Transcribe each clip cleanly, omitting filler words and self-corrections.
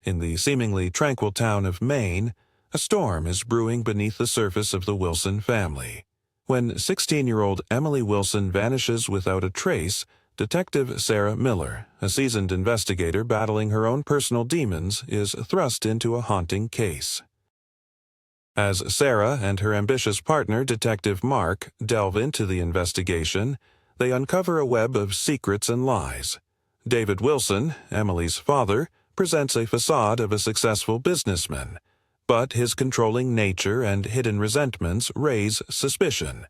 In the seemingly tranquil town of Maine, a storm is brewing beneath the surface of the Wilson family. When 16-year-old Emily Wilson vanishes without a trace, Detective Sarah Miller, a seasoned investigator battling her own personal demons, is thrust into a haunting case. As Sarah and her ambitious partner, Detective Mark, delve into the investigation, they uncover a web of secrets and lies. David Wilson, Emily's father, presents a facade of a successful businessman, but his controlling nature and hidden resentments raise suspicion.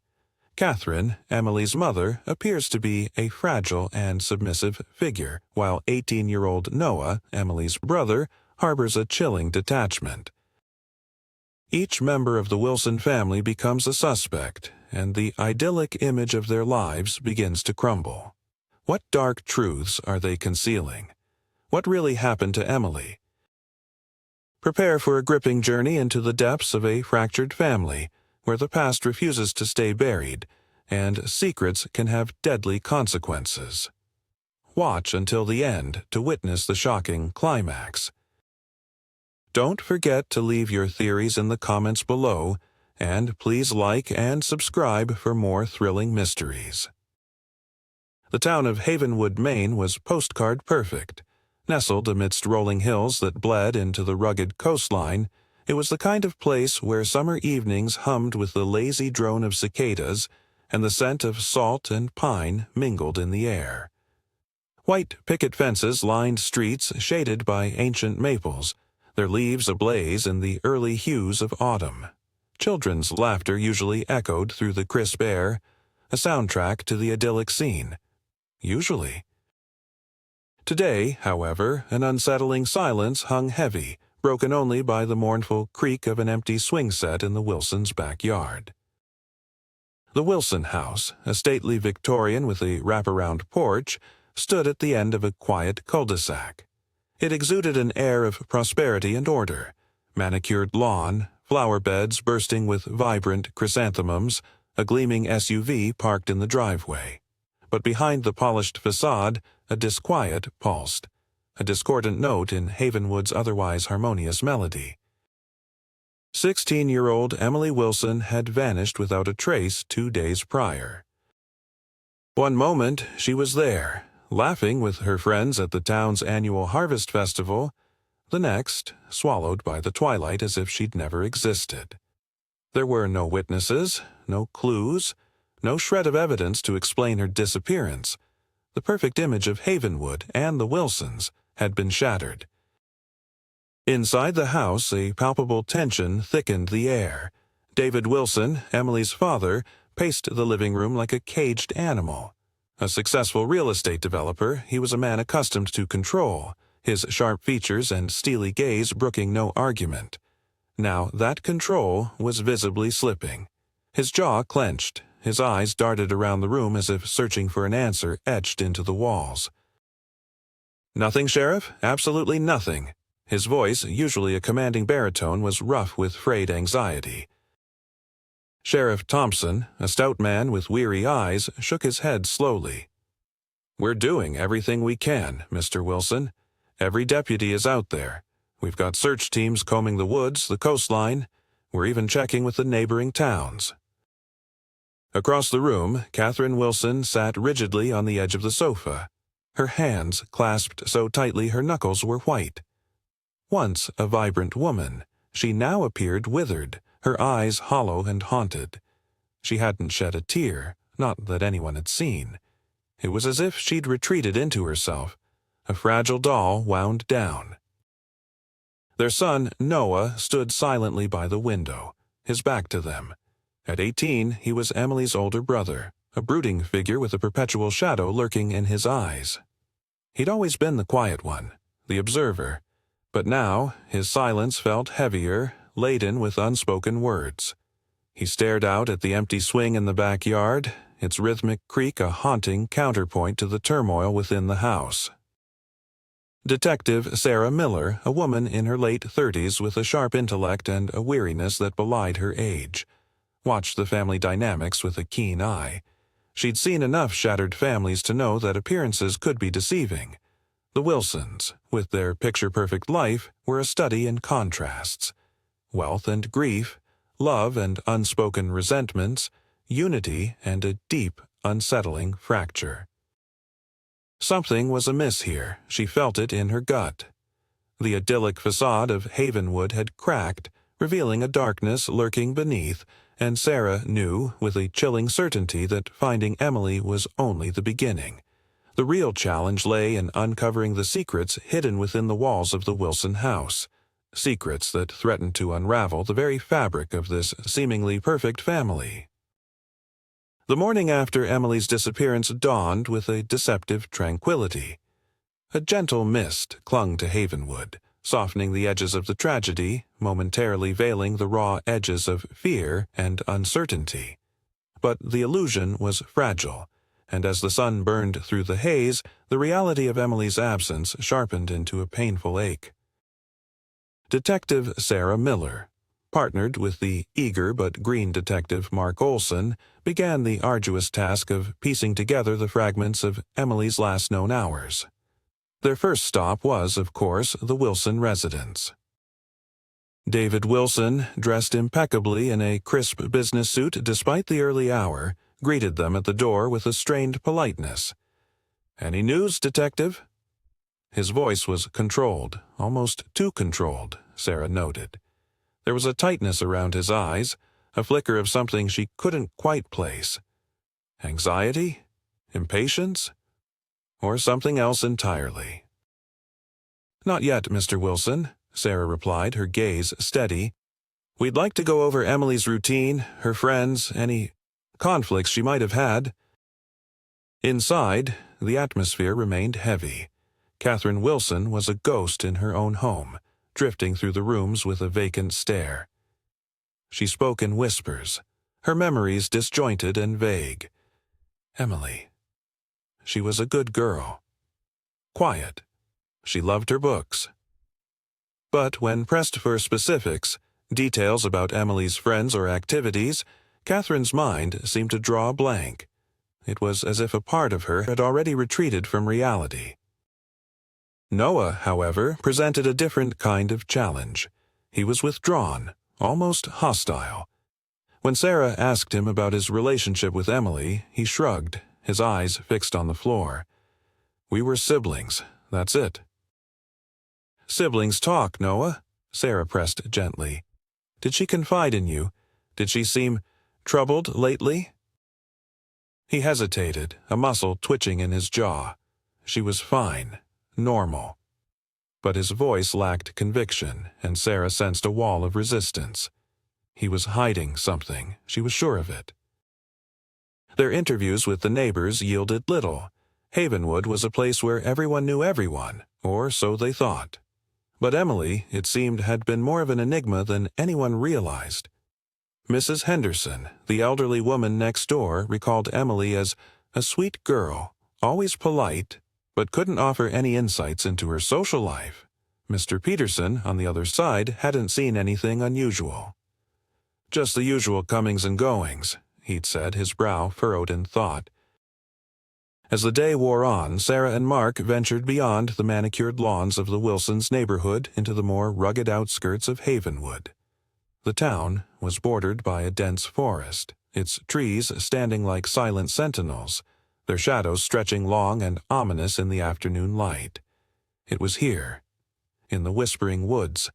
Katherine, Emily's mother, appears to be a fragile and submissive figure, while 18-year-old Noah, Emily's brother, harbors a chilling detachment. Each member of the Wilson family becomes a suspect, and the idyllic image of their lives begins to crumble. What dark truths are they concealing? What really happened to Emily? Prepare for a gripping journey into the depths of a fractured family, where the past refuses to stay buried, and secrets can have deadly consequences. Watch until the end to witness the shocking climax. Don't forget to leave your theories in the comments below, and please like and subscribe for more thrilling mysteries. The town of Havenwood, Maine was postcard perfect. Nestled amidst rolling hills that bled into the rugged coastline, it was the kind of place where summer evenings hummed with the lazy drone of cicadas, and the scent of salt and pine mingled in the air. White picket fences lined streets shaded by ancient maples, their leaves ablaze in the early hues of autumn. Children's laughter usually echoed through the crisp air, a soundtrack to the idyllic scene. Usually. Today, however, an unsettling silence hung heavy, broken only by the mournful creak of an empty swing set in the Wilsons' backyard. The Wilson house, a stately Victorian with a wraparound porch, stood at the end of a quiet cul-de-sac. It exuded an air of prosperity and order: manicured lawn, flower beds bursting with vibrant chrysanthemums, a gleaming SUV parked in the driveway. But behind the polished facade, a disquiet pulsed, a discordant note in Havenwood's otherwise harmonious melody. 16-year-old Emily Wilson had vanished without a trace 2 days prior. One moment she was there, laughing with her friends at the town's annual harvest festival, the next swallowed by the twilight as if she'd never existed. There were no witnesses, no clues, no shred of evidence to explain her disappearance. The perfect image of Havenwood and the Wilsons had been shattered. Inside the house, a palpable tension thickened the air. David Wilson, Emily's father, paced the living room like a caged animal. A successful real estate developer, he was a man accustomed to control, his sharp features and steely gaze brooking no argument. Now that control was visibly slipping. His jaw clenched. His eyes darted around the room as if searching for an answer etched into the walls. "Nothing, Sheriff? Absolutely nothing." His voice, usually a commanding baritone, was rough with frayed anxiety. Sheriff Thompson, a stout man with weary eyes, shook his head slowly. "We're doing everything we can, Mr. Wilson. Every deputy is out there. We've got search teams combing the woods, the coastline. We're even checking with the neighboring towns." Across the room, Katherine Wilson sat rigidly on the edge of the sofa, her hands clasped so tightly her knuckles were white. Once a vibrant woman, she now appeared withered, her eyes hollow and haunted. She hadn't shed a tear, not that anyone had seen. It was as if she'd retreated into herself, a fragile doll wound down. Their son, Noah, stood silently by the window, his back to them. At 18, he was Emily's older brother, a brooding figure with a perpetual shadow lurking in his eyes. He'd always been the quiet one, the observer, but now his silence felt heavier, laden with unspoken words. He stared out at the empty swing in the backyard, its rhythmic creak a haunting counterpoint to the turmoil within the house. Detective Sarah Miller, a woman in her late 30s with a sharp intellect and a weariness that belied her age, watched the family dynamics with a keen eye. She'd seen enough shattered families to know that appearances could be deceiving. The Wilsons, with their picture-perfect life, were a study in contrasts. Wealth and grief, love and unspoken resentments, unity and a deep, unsettling fracture. Something was amiss here. She felt it in her gut. The idyllic facade of Havenwood had cracked, revealing a darkness lurking beneath, and Sarah knew with a chilling certainty that finding Emily was only the beginning. The real challenge lay in uncovering the secrets hidden within the walls of the Wilson house, secrets that threatened to unravel the very fabric of this seemingly perfect family. The morning after Emily's disappearance dawned with a deceptive tranquility. A gentle mist clung to Havenwood, softening the edges of the tragedy, momentarily veiling the raw edges of fear and uncertainty. But the illusion was fragile, and as the sun burned through the haze, the reality of Emily's absence sharpened into a painful ache. Detective Sarah Miller, partnered with the eager but green detective Mark Olson, began the arduous task of piecing together the fragments of Emily's last known hours. Their first stop was, of course, the Wilson residence. David Wilson, dressed impeccably in a crisp business suit despite the early hour, greeted them at the door with a strained politeness. "Any news, detective?" His voice was controlled, almost too controlled, Sarah noted. There was a tightness around his eyes, a flicker of something she couldn't quite place. Anxiety? Impatience? Or something else entirely? "Not yet, Mr. Wilson," Sarah replied, her gaze steady. "We'd like to go over Emily's routine, her friends, any conflicts she might have had." Inside, the atmosphere remained heavy. Katherine Wilson was a ghost in her own home, drifting through the rooms with a vacant stare. She spoke in whispers, her memories disjointed and vague. Emily. She was a good girl. Quiet. She loved her books. But when pressed for specifics, details about Emily's friends or activities, Katherine's mind seemed to draw a blank. It was as if a part of her had already retreated from reality. Noah, however, presented a different kind of challenge. He was withdrawn, almost hostile. When Sarah asked him about his relationship with Emily, he shrugged, his eyes fixed on the floor. "We were siblings, that's it." "Siblings talk, Noah," Sarah pressed gently. "Did she confide in you? Did she seem troubled lately?" He hesitated, a muscle twitching in his jaw. She was fine, normal. But his voice lacked conviction, and Sarah sensed a wall of resistance. He was hiding something, she was sure of it. Their interviews with the neighbors yielded little. Havenwood was a place where everyone knew everyone, or so they thought. But Emily, it seemed, had been more of an enigma than anyone realized. Mrs. Henderson, the elderly woman next door, recalled Emily as a sweet girl, always polite, but couldn't offer any insights into her social life. Mr. Peterson, on the other side, hadn't seen anything unusual. "Just the usual comings and goings," he'd said, his brow furrowed in thought. As the day wore on, Sarah and Mark ventured beyond the manicured lawns of the Wilsons' neighborhood into the more rugged outskirts of Havenwood. The town was bordered by a dense forest, its trees standing like silent sentinels, their shadows stretching long and ominous in the afternoon light. It was here, in the whispering woods,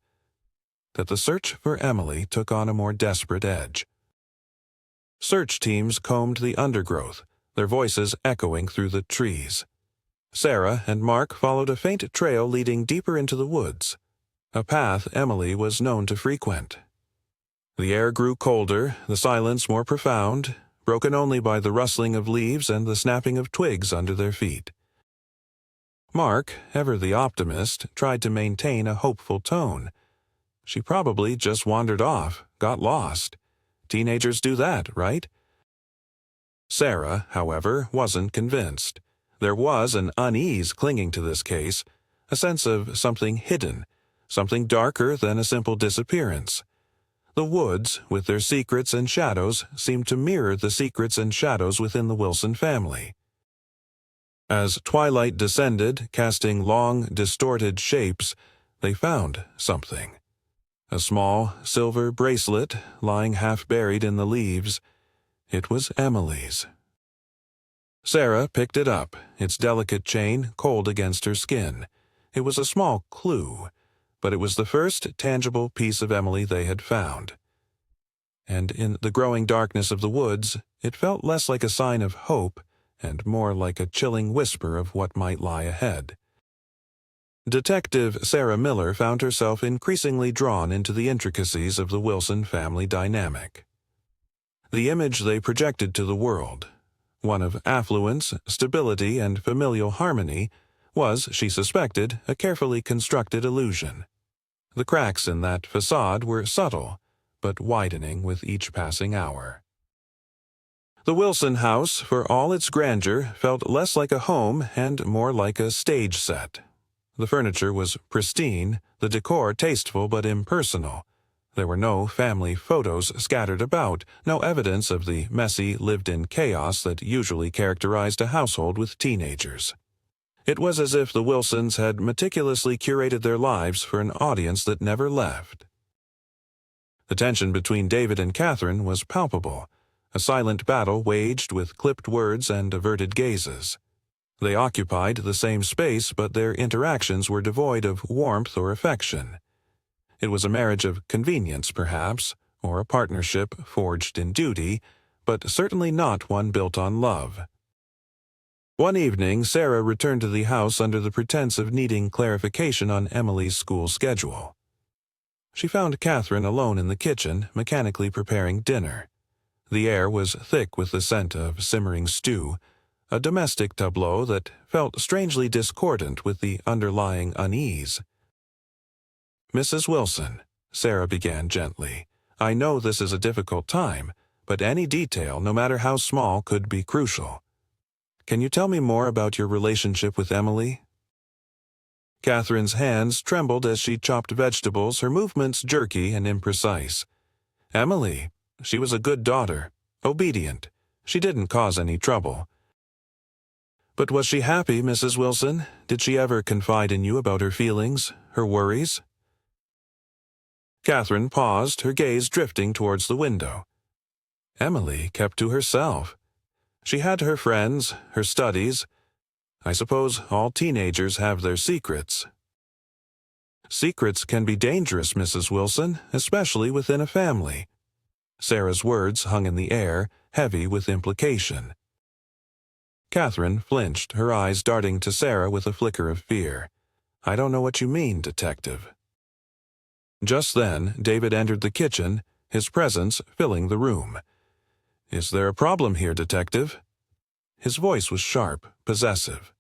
that the search for Emily took on a more desperate edge. Search teams combed the undergrowth, their voices echoing through the trees. Sarah and Mark followed a faint trail leading deeper into the woods, a path Emily was known to frequent. The air grew colder, the silence more profound, broken only by the rustling of leaves and the snapping of twigs under their feet. Mark, ever the optimist, tried to maintain a hopeful tone. She probably just wandered off, got lost. Teenagers do that, right? Sarah, however, wasn't convinced. There was an unease clinging to this case, a sense of something hidden, something darker than a simple disappearance. The woods, with their secrets and shadows, seemed to mirror the secrets and shadows within the Wilson family. As twilight descended, casting long, distorted shapes, they found something. A small silver bracelet lying half buried in the leaves. It was Emily's. Sarah picked it up, its delicate chain cold against her skin. It was a small clue, but it was the first tangible piece of Emily they had found. And in the growing darkness of the woods, it felt less like a sign of hope and more like a chilling whisper of what might lie ahead. Detective Sarah Miller found herself increasingly drawn into the intricacies of the Wilson family dynamic. The image they projected to the world, one of affluence, stability, and familial harmony, was, she suspected, a carefully constructed illusion. The cracks in that facade were subtle, but widening with each passing hour. The Wilson house, for all its grandeur, felt less like a home and more like a stage set. The furniture was pristine, the decor tasteful but impersonal. There were no family photos scattered about, no evidence of the messy, lived-in chaos that usually characterized a household with teenagers. It was as if the Wilsons had meticulously curated their lives for an audience that never left. The tension between David and Katherine was palpable, a silent battle waged with clipped words and averted gazes. They occupied the same space, but their interactions were devoid of warmth or affection. It was a marriage of convenience, perhaps, or a partnership forged in duty, but certainly not one built on love. One evening, Sarah returned to the house under the pretense of needing clarification on Emily's school schedule. She found Katherine alone in the kitchen, mechanically preparing dinner. The air was thick with the scent of simmering stew, a domestic tableau that felt strangely discordant with the underlying unease. "Mrs. Wilson," Sarah began gently, "I know this is a difficult time, but any detail, no matter how small, could be crucial. Can you tell me more about your relationship with Emily?" Katherine's hands trembled as she chopped vegetables, her movements jerky and imprecise. "Emily, she was a good daughter, obedient. She didn't cause any trouble." "But was she happy, Mrs. Wilson? Did she ever confide in you about her feelings, her worries?" Katherine paused, her gaze drifting towards the window. Emily kept to herself. She had her friends, her studies. I suppose all teenagers have their secrets. "Secrets can be dangerous, Mrs. Wilson, especially within a family." Sarah's words hung in the air, heavy with implication. Katherine flinched, her eyes darting to Sarah with a flicker of fear. "I don't know what you mean, Detective." Just then, David entered the kitchen, his presence filling the room. "Is there a problem here, Detective?" His voice was sharp, possessive.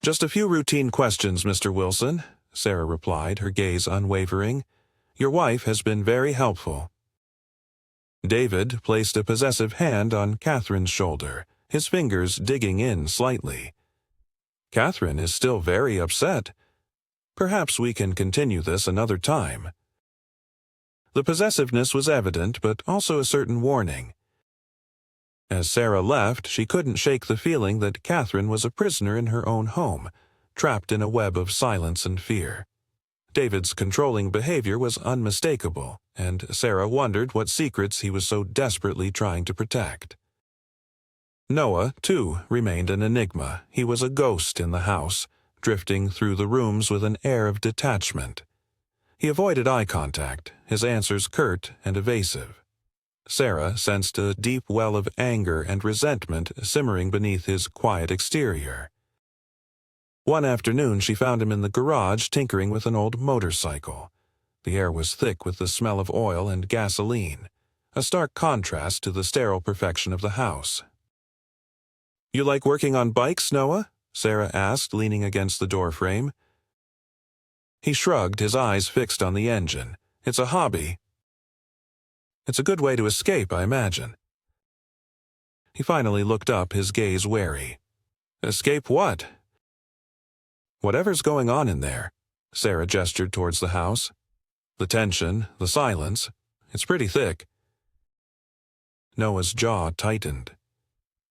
"Just a few routine questions, Mr. Wilson," Sarah replied, her gaze unwavering. "Your wife has been very helpful." David placed a possessive hand on Katherine's shoulder, his fingers digging in slightly. "Katherine is still very upset. Perhaps we can continue this another time." The possessiveness was evident, but also a certain warning. As Sarah left, she couldn't shake the feeling that Katherine was a prisoner in her own home, trapped in a web of silence and fear. David's controlling behavior was unmistakable, and Sarah wondered what secrets he was so desperately trying to protect. Noah, too, remained an enigma. He was a ghost in the house, drifting through the rooms with an air of detachment. He avoided eye contact, his answers curt and evasive. Sarah sensed a deep well of anger and resentment simmering beneath his quiet exterior. One afternoon she found him in the garage tinkering with an old motorcycle. The air was thick with the smell of oil and gasoline, a stark contrast to the sterile perfection of the house. "You like working on bikes, Noah?" Sarah asked, leaning against the doorframe. He shrugged, his eyes fixed on the engine. "It's a hobby. It's a good way to escape, I imagine." He finally looked up, his gaze wary. "Escape what?" "Whatever's going on in there." Sarah gestured towards the house. "The tension, the silence. It's pretty thick." Noah's jaw tightened.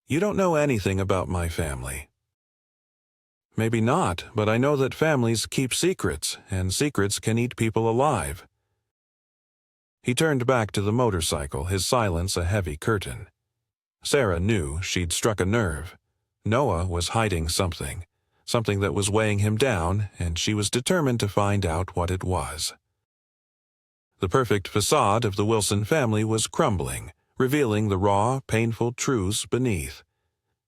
"You don't know anything about my family." "Maybe not, but I know that families keep secrets, and secrets can eat people alive." He turned back to the motorcycle, his silence a heavy curtain. Sarah knew she'd struck a nerve. Noah was hiding something that was weighing him down, and she was determined to find out what it was. The perfect facade of the Wilson family was crumbling, revealing the raw, painful truths beneath.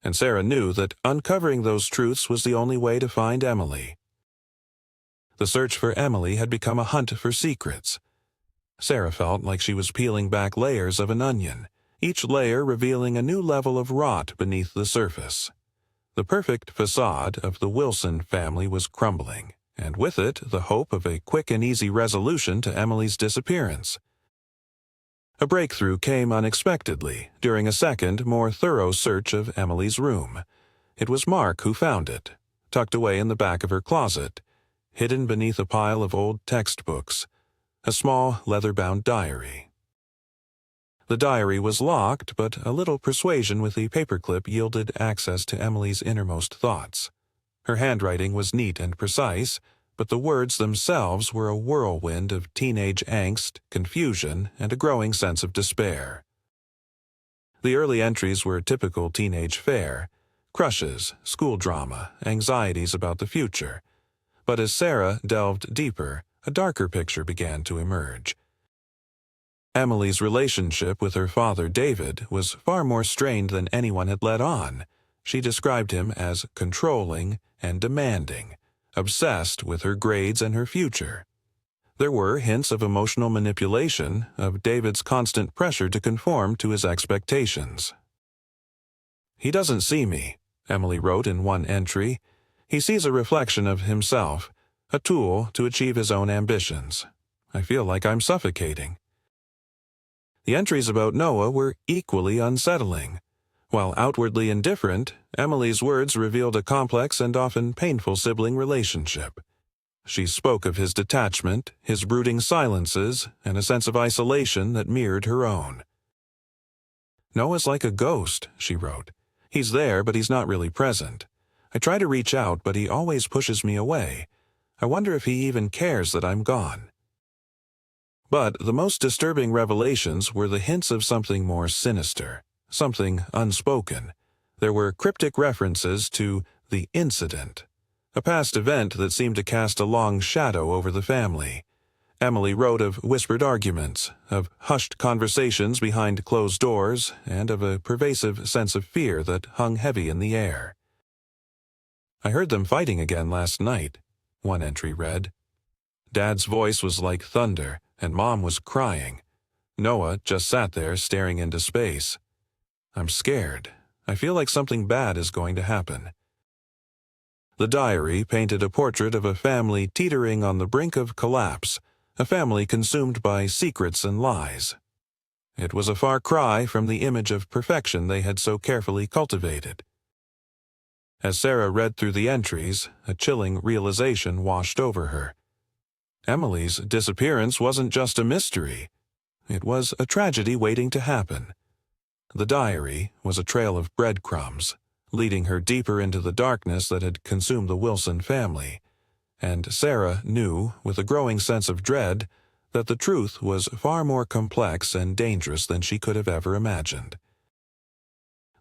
And Sarah knew that uncovering those truths was the only way to find Emily. The search for Emily had become a hunt for secrets. Sarah felt like she was peeling back layers of an onion, each layer revealing a new level of rot beneath the surface. The perfect facade of the Wilson family was crumbling, and with it the hope of a quick and easy resolution to Emily's disappearance. A breakthrough came unexpectedly during a second, more thorough search of Emily's room. It was Mark who found it, tucked away in the back of her closet, hidden beneath a pile of old textbooks, a small leather-bound diary. The diary was locked, but a little persuasion with the paperclip yielded access to Emily's innermost thoughts. Her handwriting was neat and precise, but the words themselves were a whirlwind of teenage angst, confusion, and a growing sense of despair. The early entries were typical teenage fare: crushes, school drama, anxieties about the future. But as Sarah delved deeper, a darker picture began to emerge. Emily's relationship with her father, David, was far more strained than anyone had let on. She described him as controlling and demanding, obsessed with her grades and her future. There were hints of emotional manipulation, of David's constant pressure to conform to his expectations. "He doesn't see me," Emily wrote in one entry. "He sees a reflection of himself, a tool to achieve his own ambitions. I feel like I'm suffocating." The entries about Noah were equally unsettling. While outwardly indifferent, Emily's words revealed a complex and often painful sibling relationship. She spoke of his detachment, his brooding silences, and a sense of isolation that mirrored her own. "Noah's like a ghost," she wrote. "He's there, but he's not really present. I try to reach out, but he always pushes me away. I wonder if he even cares that I'm gone." But the most disturbing revelations were the hints of something more sinister, something unspoken. There were cryptic references to the incident, a past event that seemed to cast a long shadow over the family. Emily wrote of whispered arguments, of hushed conversations behind closed doors, and of a pervasive sense of fear that hung heavy in the air. "I heard them fighting again last night," one entry read. "Dad's voice was like thunder, and Mom was crying. Noah just sat there staring into space. I'm scared. I feel like something bad is going to happen." The diary painted a portrait of a family teetering on the brink of collapse, a family consumed by secrets and lies. It was a far cry from the image of perfection they had so carefully cultivated. As Sarah read through the entries, a chilling realization washed over her. Emily's disappearance wasn't just a mystery. It was a tragedy waiting to happen. The diary was a trail of breadcrumbs, leading her deeper into the darkness that had consumed the Wilson family. And Sarah knew, with a growing sense of dread, that the truth was far more complex and dangerous than she could have ever imagined.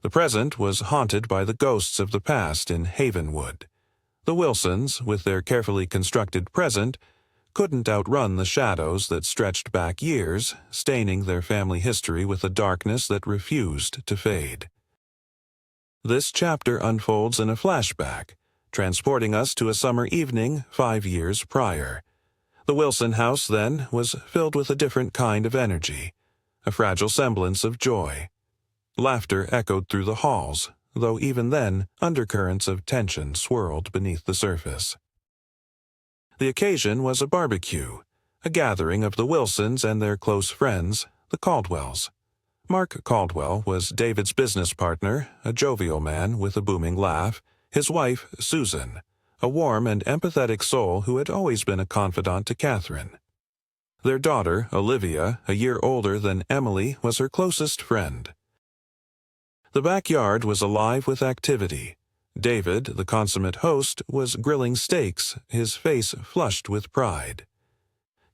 The present was haunted by the ghosts of the past in Havenwood. The Wilsons, with their carefully constructed present, couldn't outrun the shadows that stretched back years, staining their family history with a darkness that refused to fade. This chapter unfolds in a flashback, transporting us to a summer evening 5 years prior. The Wilson house, then, was filled with a different kind of energy, a fragile semblance of joy. Laughter echoed through the halls, though even then, undercurrents of tension swirled beneath the surface. The occasion was a barbecue, a gathering of the Wilsons and their close friends, the Caldwells. Mark Caldwell was David's business partner, a jovial man with a booming laugh, his wife, Susan, a warm and empathetic soul who had always been a confidant to Katherine. Their daughter, Olivia, a year older than Emily, was her closest friend. The backyard was alive with activity. David, the consummate host, was grilling steaks, his face flushed with pride.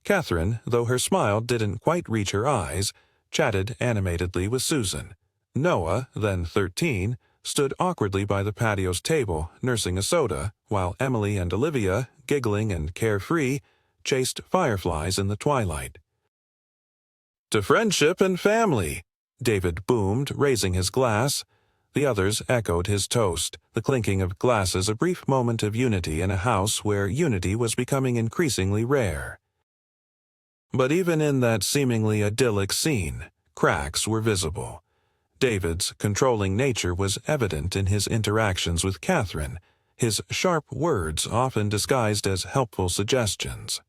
Katherine, though her smile didn't quite reach her eyes, chatted animatedly with Susan. Noah, then 13, stood awkwardly by the patio's table, nursing a soda, while Emily and Olivia, giggling and carefree, chased fireflies in the twilight. "To friendship and family," David boomed, raising his glass. The others echoed his toast, the clinking of glasses a brief moment of unity in a house where unity was becoming increasingly rare. But even in that seemingly idyllic scene, cracks were visible. David's controlling nature was evident in his interactions with Katherine, his sharp words often disguised as helpful suggestions.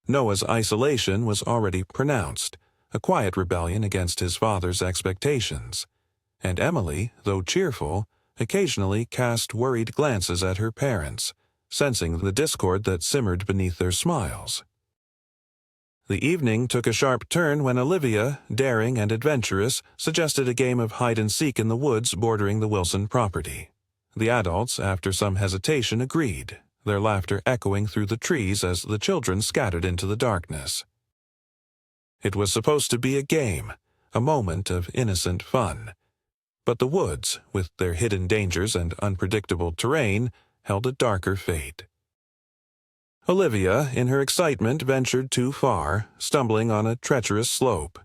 Noah's isolation was already pronounced, a quiet rebellion against his father's expectations. And Emily, though cheerful, occasionally cast worried glances at her parents, sensing the discord that simmered beneath their smiles. The evening took a sharp turn when Olivia, daring and adventurous, suggested a game of hide-and-seek in the woods bordering the Wilson property. The adults, after some hesitation, agreed, their laughter echoing through the trees as the children scattered into the darkness. It was supposed to be a game, a moment of innocent fun. But the woods, with their hidden dangers and unpredictable terrain, held a darker fate. Olivia, in her excitement, ventured too far, stumbling on a treacherous slope.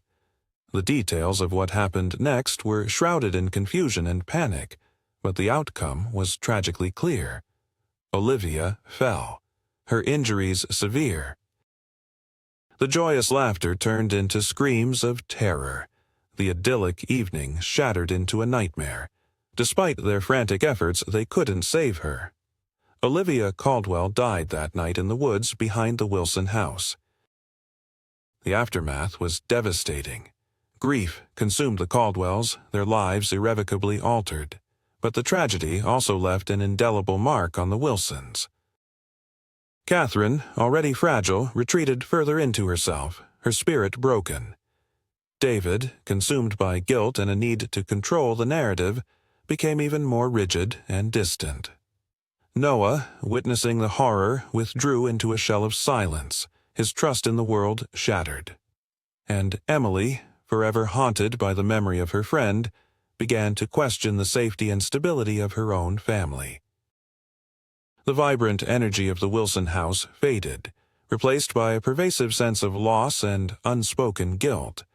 The details of what happened next were shrouded in confusion and panic, but the outcome was tragically clear. Olivia fell, her injuries severe. The joyous laughter turned into screams of terror. The idyllic evening shattered into a nightmare. Despite their frantic efforts, they couldn't save her. Olivia Caldwell died that night in the woods behind the Wilson house. The aftermath was devastating. Grief consumed the Caldwells, their lives irrevocably altered. But the tragedy also left an indelible mark on the Wilsons. Katherine, already fragile, retreated further into herself, her spirit broken. David, consumed by guilt and a need to control the narrative, became even more rigid and distant. Noah, witnessing the horror, withdrew into a shell of silence, his trust in the world shattered. And Emily, forever haunted by the memory of her friend, began to question the safety and stability of her own family. The vibrant energy of the Wilson house faded, replaced by a pervasive sense of loss and unspoken guilt.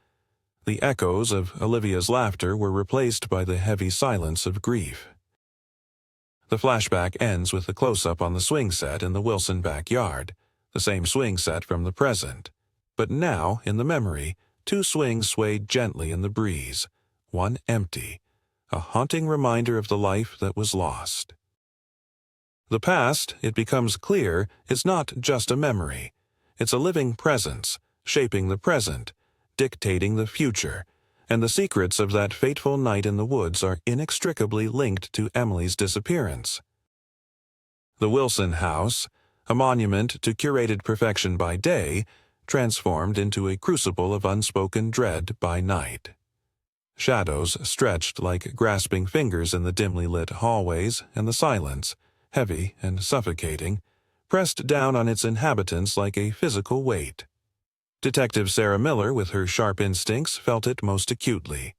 The echoes of Olivia's laughter were replaced by the heavy silence of grief. The flashback ends with a close-up on the swing set in the Wilson backyard, the same swing set from the present. But now, in the memory, two swings swayed gently in the breeze, one empty, a haunting reminder of the life that was lost. The past, it becomes clear, is not just a memory. It's a living presence, shaping the present, dictating the future, and the secrets of that fateful night in the woods are inextricably linked to Emily's disappearance. The Wilson house, a monument to curated perfection by day, transformed into a crucible of unspoken dread by night. Shadows stretched like grasping fingers in the dimly lit hallways, and the silence, heavy and suffocating, pressed down on its inhabitants like a physical weight. Detective Sarah Miller, with her sharp instincts, felt it most acutely.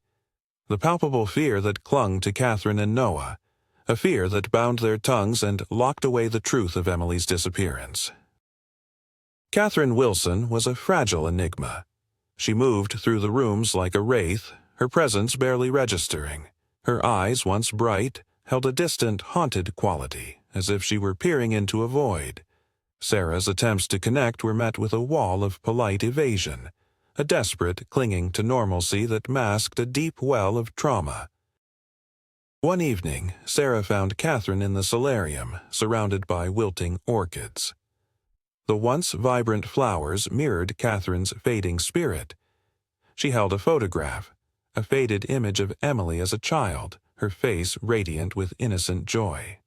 The palpable fear that clung to Katherine and Noah, a fear that bound their tongues and locked away the truth of Emily's disappearance. Katherine Wilson was a fragile enigma. She moved through the rooms like a wraith, her presence barely registering. Her eyes, once bright, held a distant, haunted quality, as if she were peering into a void. Sarah's attempts to connect were met with a wall of polite evasion, a desperate clinging to normalcy that masked a deep well of trauma. One evening, Sarah found Katherine in the solarium, surrounded by wilting orchids. The once vibrant flowers mirrored Katherine's fading spirit. She held a photograph, a faded image of Emily as a child, her face radiant with innocent joy.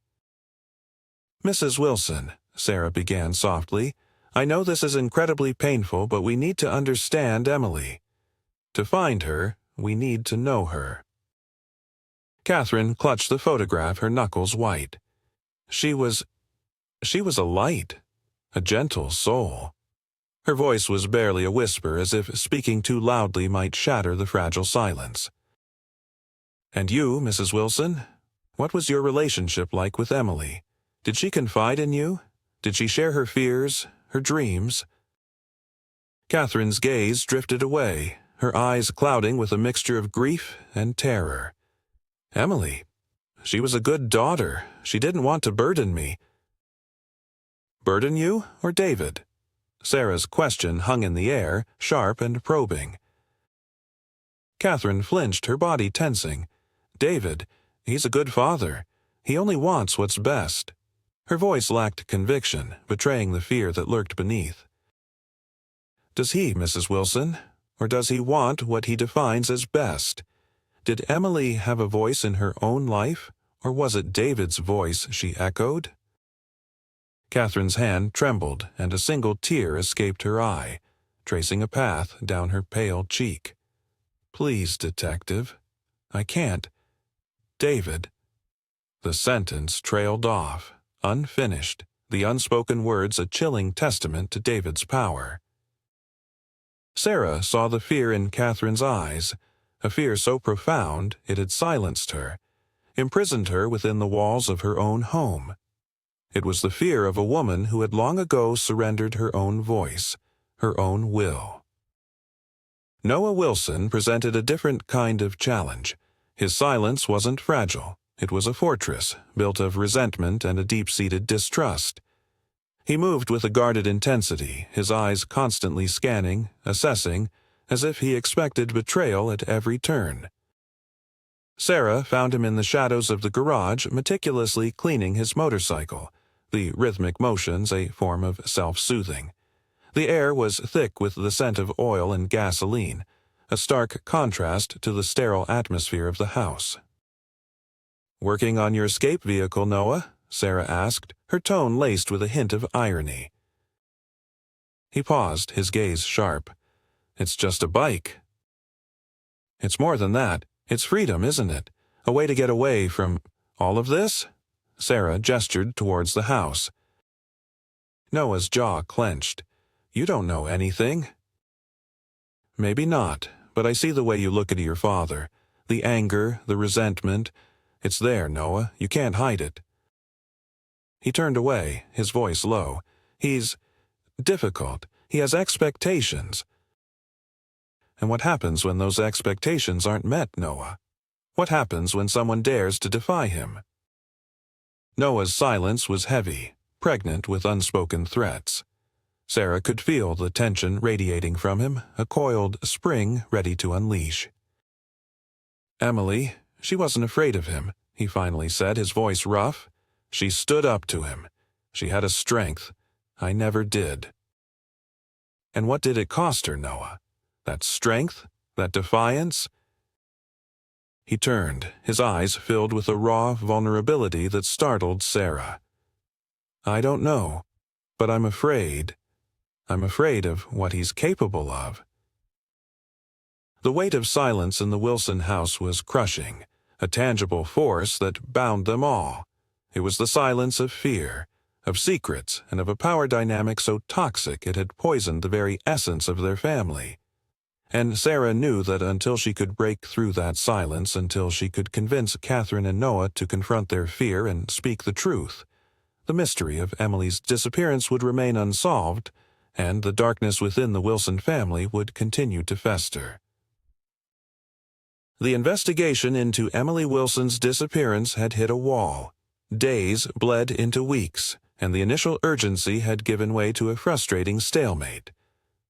"Mrs. Wilson," Sarah began softly, "I know this is incredibly painful, but we need to understand Emily. To find her, we need to know her." Katherine clutched the photograph, her knuckles white. She was a light, a gentle soul. Her voice was barely a whisper, as if speaking too loudly might shatter the fragile silence. "And you, Mrs. Wilson? What was your relationship like with Emily? Did she confide in you? Did she share her fears, her dreams?" Katherine's gaze drifted away, her eyes clouding with a mixture of grief and terror. "Emily? She was a good daughter. She didn't want to burden me." "Burden you, or David?" Sarah's question hung in the air, sharp and probing. Katherine flinched, her body tensing. "David, he's a good father. He only wants what's best." Her voice lacked conviction, betraying the fear that lurked beneath. "Does he, Mrs. Wilson? Or does he want what he defines as best? Did Emily have a voice in her own life, or was it David's voice she echoed?" Katherine's hand trembled, and a single tear escaped her eye, tracing a path down her pale cheek. "Please, detective. I can't. David." The sentence trailed off, unfinished, the unspoken words a chilling testament to David's power. Sarah saw the fear in Katherine's eyes, a fear so profound it had silenced her, imprisoned her within the walls of her own home. It was the fear of a woman who had long ago surrendered her own voice, her own will. Noah Wilson presented a different kind of challenge. His silence wasn't fragile. It was a fortress, built of resentment and a deep-seated distrust. He moved with a guarded intensity, his eyes constantly scanning, assessing, as if he expected betrayal at every turn. Sarah found him in the shadows of the garage, meticulously cleaning his motorcycle, the rhythmic motions a form of self-soothing. The air was thick with the scent of oil and gasoline, a stark contrast to the sterile atmosphere of the house. "Working on your escape vehicle, Noah?" Sarah asked, her tone laced with a hint of irony. He paused, his gaze sharp. "It's just a bike." "It's more than that. It's freedom, isn't it? A way to get away from all of this?" Sarah gestured towards the house. Noah's jaw clenched. "You don't know anything." "Maybe not, but I see the way you look at your father. The anger, the resentment. It's there, Noah. You can't hide it." He turned away, his voice low. "He's difficult. He has expectations." "And what happens when those expectations aren't met, Noah? What happens when someone dares to defy him?" Noah's silence was heavy, pregnant with unspoken threats. Sarah could feel the tension radiating from him, a coiled spring ready to unleash. "Emily, she wasn't afraid of him," he finally said, his voice rough. "She stood up to him. She had a strength. I never did." "And what did it cost her, Noah? That strength? That defiance?" He turned, his eyes filled with a raw vulnerability that startled Sarah. "I don't know, but I'm afraid. I'm afraid of what he's capable of." The weight of silence in the Wilson house was crushing, a tangible force that bound them all. It was the silence of fear, of secrets, and of a power dynamic so toxic it had poisoned the very essence of their family. And Sarah knew that until she could break through that silence, until she could convince Katherine and Noah to confront their fear and speak the truth, the mystery of Emily's disappearance would remain unsolved, and the darkness within the Wilson family would continue to fester. The investigation into Emily Wilson's disappearance had hit a wall. Days bled into weeks, and the initial urgency had given way to a frustrating stalemate.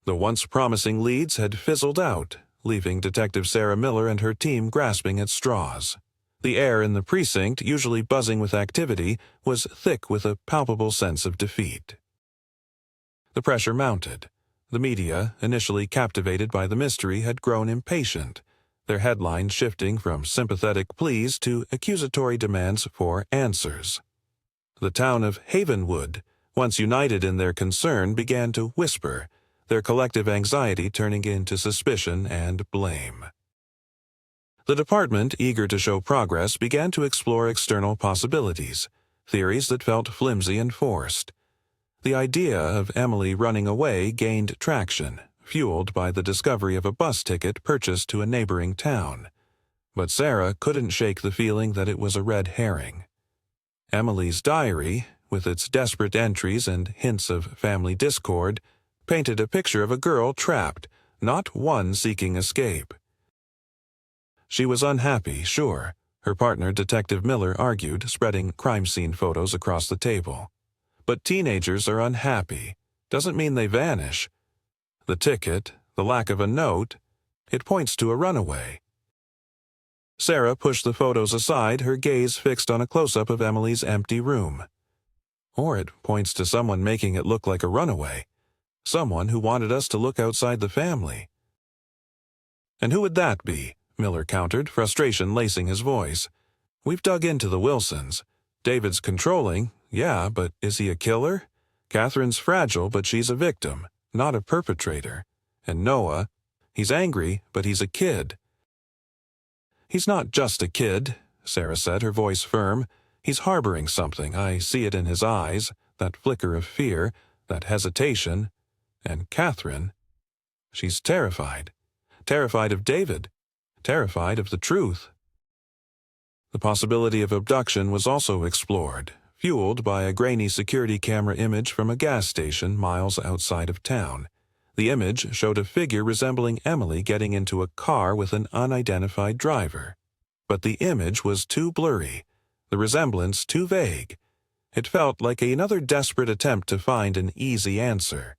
The once promising leads had fizzled out, leaving Detective Sarah Miller and her team grasping at straws. The air in the precinct, usually buzzing with activity, was thick with a palpable sense of defeat. The pressure mounted. The media, initially captivated by the mystery, had grown impatient, their headlines shifting from sympathetic pleas to accusatory demands for answers. The town of Havenwood, once united in their concern, began to whisper, their collective anxiety turning into suspicion and blame. The department, eager to show progress, began to explore external possibilities, theories that felt flimsy and forced. The idea of Emily running away gained traction, fueled by the discovery of a bus ticket purchased to a neighboring town. But Sarah couldn't shake the feeling that it was a red herring. Emily's diary, with its desperate entries and hints of family discord, painted a picture of a girl trapped, not one seeking escape. She was unhappy, sure, her partner, Detective Miller, argued, spreading crime scene photos across the table. But teenagers are unhappy. Doesn't mean they vanish. The ticket, the lack of a note, it points to a runaway. Sarah pushed the photos aside, her gaze fixed on a close-up of Emily's empty room. Or it points to someone making it look like a runaway. Someone who wanted us to look outside the family. And who would that be? Miller countered, frustration lacing his voice. We've dug into the Wilsons. David's controlling, yeah, but is he a killer? Katherine's fragile, but she's a victim, not a perpetrator. And Noah, he's angry, but he's a kid. He's not just a kid, Sarah said, her voice firm. He's harboring something. I see it in his eyes, that flicker of fear, that hesitation. And Katherine, she's terrified. Terrified of David. Terrified of the truth. The possibility of abduction was also explored, fueled by a grainy security camera image from a gas station miles outside of town. The image showed a figure resembling Emily getting into a car with an unidentified driver. But the image was too blurry, the resemblance too vague. It felt like another desperate attempt to find an easy answer.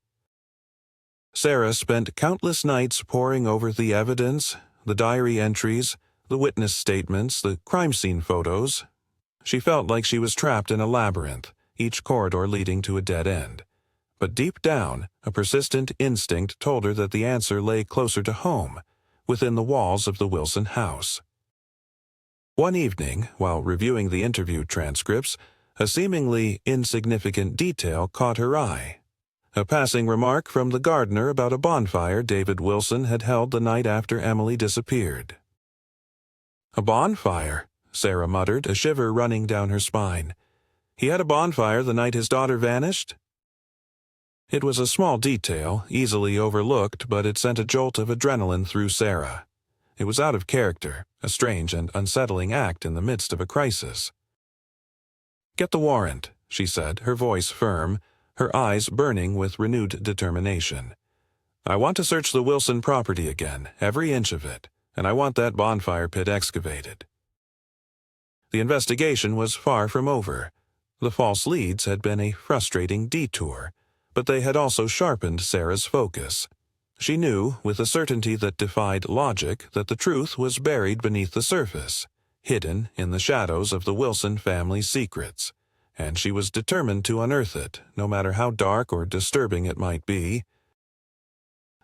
Sarah spent countless nights poring over the evidence, the diary entries, the witness statements, the crime scene photos. She felt like she was trapped in a labyrinth, each corridor leading to a dead end. But deep down, a persistent instinct told her that the answer lay closer to home, within the walls of the Wilson house. One evening, while reviewing the interview transcripts, a seemingly insignificant detail caught her eye. A passing remark from the gardener about a bonfire David Wilson had held the night after Emily disappeared. A bonfire, Sarah muttered, a shiver running down her spine. He had a bonfire the night his daughter vanished? It was a small detail, easily overlooked, but it sent a jolt of adrenaline through Sarah. It was out of character, a strange and unsettling act in the midst of a crisis. Get the warrant, she said, her voice firm, her eyes burning with renewed determination. I want to search the Wilson property again, every inch of it, and I want that bonfire pit excavated. The investigation was far from over. The false leads had been a frustrating detour, but they had also sharpened Sarah's focus. She knew, with a certainty that defied logic, that the truth was buried beneath the surface, hidden in the shadows of the Wilson family's secrets, and she was determined to unearth it, no matter how dark or disturbing it might be.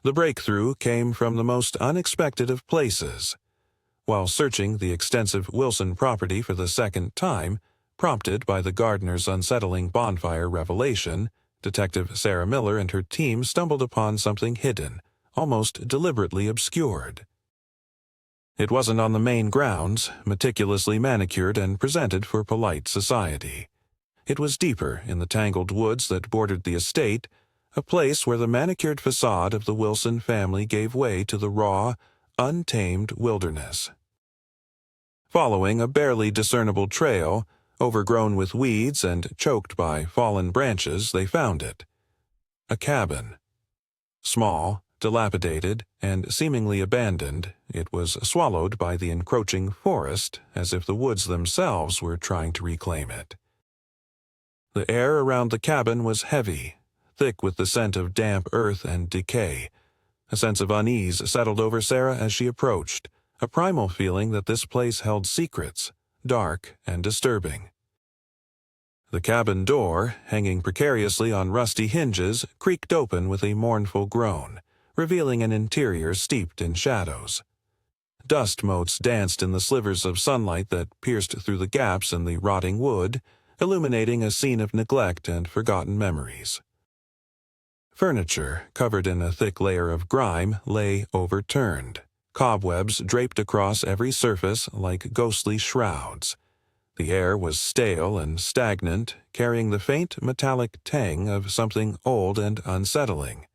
The breakthrough came from the most unexpected of places. While searching the extensive Wilson property for the second time, prompted by the gardener's unsettling bonfire revelation, Detective Sarah Miller and her team stumbled upon something hidden, almost deliberately obscured. It wasn't on the main grounds, meticulously manicured and presented for polite society. It was deeper in the tangled woods that bordered the estate, a place where the manicured facade of the Wilson family gave way to the raw, untamed wilderness. Following a barely discernible trail, overgrown with weeds and choked by fallen branches, they found it. A cabin. Small, dilapidated, and seemingly abandoned, it was swallowed by the encroaching forest as if the woods themselves were trying to reclaim it. The air around the cabin was heavy, thick with the scent of damp earth and decay. A sense of unease settled over Sarah as she approached, a primal feeling that this place held secrets, dark and disturbing. The cabin door, hanging precariously on rusty hinges, creaked open with a mournful groan, revealing an interior steeped in shadows. Dust motes danced in the slivers of sunlight that pierced through the gaps in the rotting wood, illuminating a scene of neglect and forgotten memories. Furniture, covered in a thick layer of grime, lay overturned, Cobwebs draped across every surface like ghostly shrouds. The air was stale and stagnant, carrying the faint metallic tang of something old and unsettling.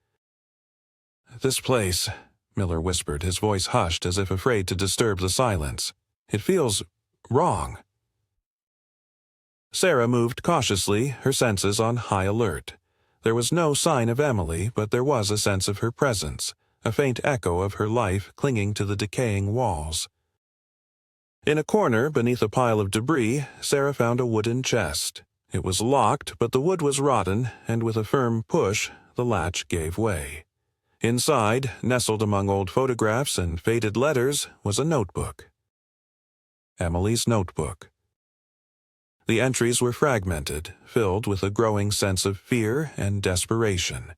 "This place," Miller whispered, his voice hushed as if afraid to disturb the silence. "It feels wrong." Sarah moved cautiously, her senses on high alert. There was no sign of Emily, but there was a sense of her presence, a faint echo of her life clinging to the decaying walls. In a corner, beneath a pile of debris, Sarah found a wooden chest. It was locked, but the wood was rotten, and with a firm push, the latch gave way. Inside, nestled among old photographs and faded letters, was a notebook. Emily's notebook. The entries were fragmented, filled with a growing sense of fear and desperation.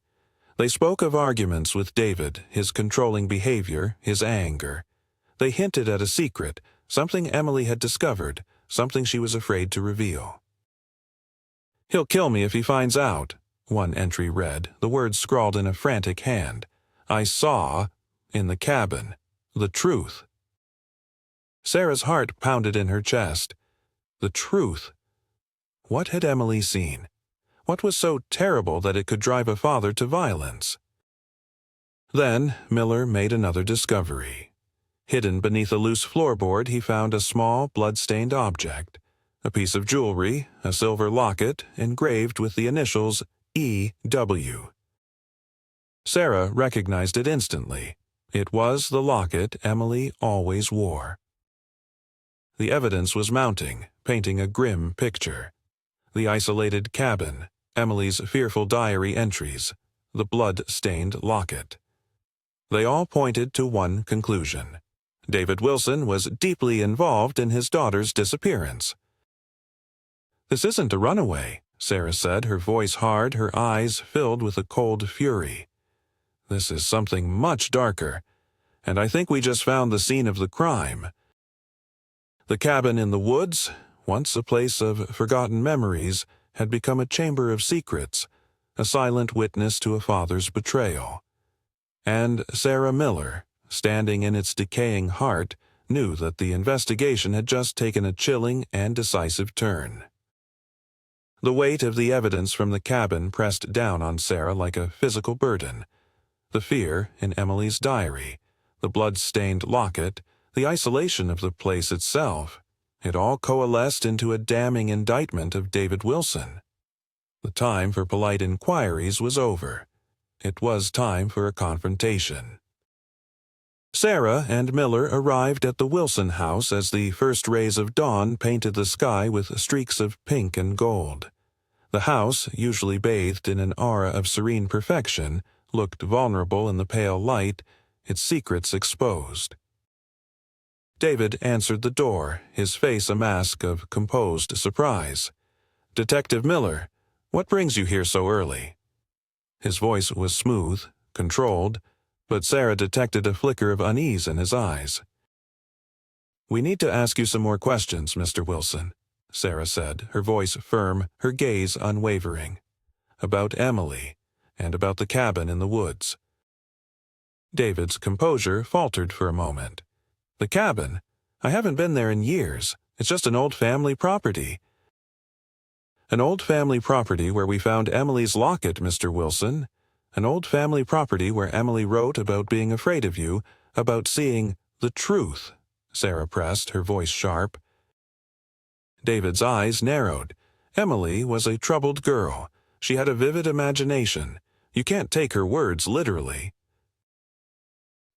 They spoke of arguments with David, his controlling behavior, his anger. They hinted at a secret, something Emily had discovered, something she was afraid to reveal. "He'll kill me if he finds out," one entry read, the words scrawled in a frantic hand. "I saw, in the cabin, the truth." Sarah's heart pounded in her chest. The truth. What had Emily seen? What was so terrible that it could drive a father to violence? Then Miller made another discovery. Hidden beneath a loose floorboard, he found a small, blood-stained object. A piece of jewelry, a silver locket, engraved with the initials E.W. Sarah recognized it instantly. It was the locket Emily always wore. The evidence was mounting, painting a grim picture. The isolated cabin, Emily's fearful diary entries, the blood-stained locket. They all pointed to one conclusion. David Wilson was deeply involved in his daughter's disappearance. "This isn't a runaway," Sarah said, her voice hard, her eyes filled with a cold fury. "This is something much darker, and I think we just found the scene of the crime." The cabin in the woods, once a place of forgotten memories, had become a chamber of secrets, a silent witness to a father's betrayal. And Sarah Miller, standing in its decaying heart, knew that the investigation had just taken a chilling and decisive turn. The weight of the evidence from the cabin pressed down on Sarah like a physical burden. The fear in Emily's diary, the blood-stained locket, the isolation of the place itself, it all coalesced into a damning indictment of David Wilson. The time for polite inquiries was over. It was time for a confrontation. Sarah and Miller arrived at the Wilson house as the first rays of dawn painted the sky with streaks of pink and gold. The house, usually bathed in an aura of serene perfection, looked vulnerable in the pale light, its secrets exposed. David answered the door, his face a mask of composed surprise. "Detective Miller, what brings you here so early?" His voice was smooth, controlled, but Sarah detected a flicker of unease in his eyes. "We need to ask you some more questions, Mr. Wilson," Sarah said, her voice firm, her gaze unwavering. "About Emily, and about the cabin in the woods." David's composure faltered for a moment. "The cabin? I haven't been there in years. It's just an old family property." "An old family property where we found Emily's locket, Mr. Wilson. An old family property where Emily wrote about being afraid of you, about seeing the truth," Sarah pressed, her voice sharp. David's eyes narrowed. Emily was a troubled girl. She had a vivid imagination. You can't take her words literally.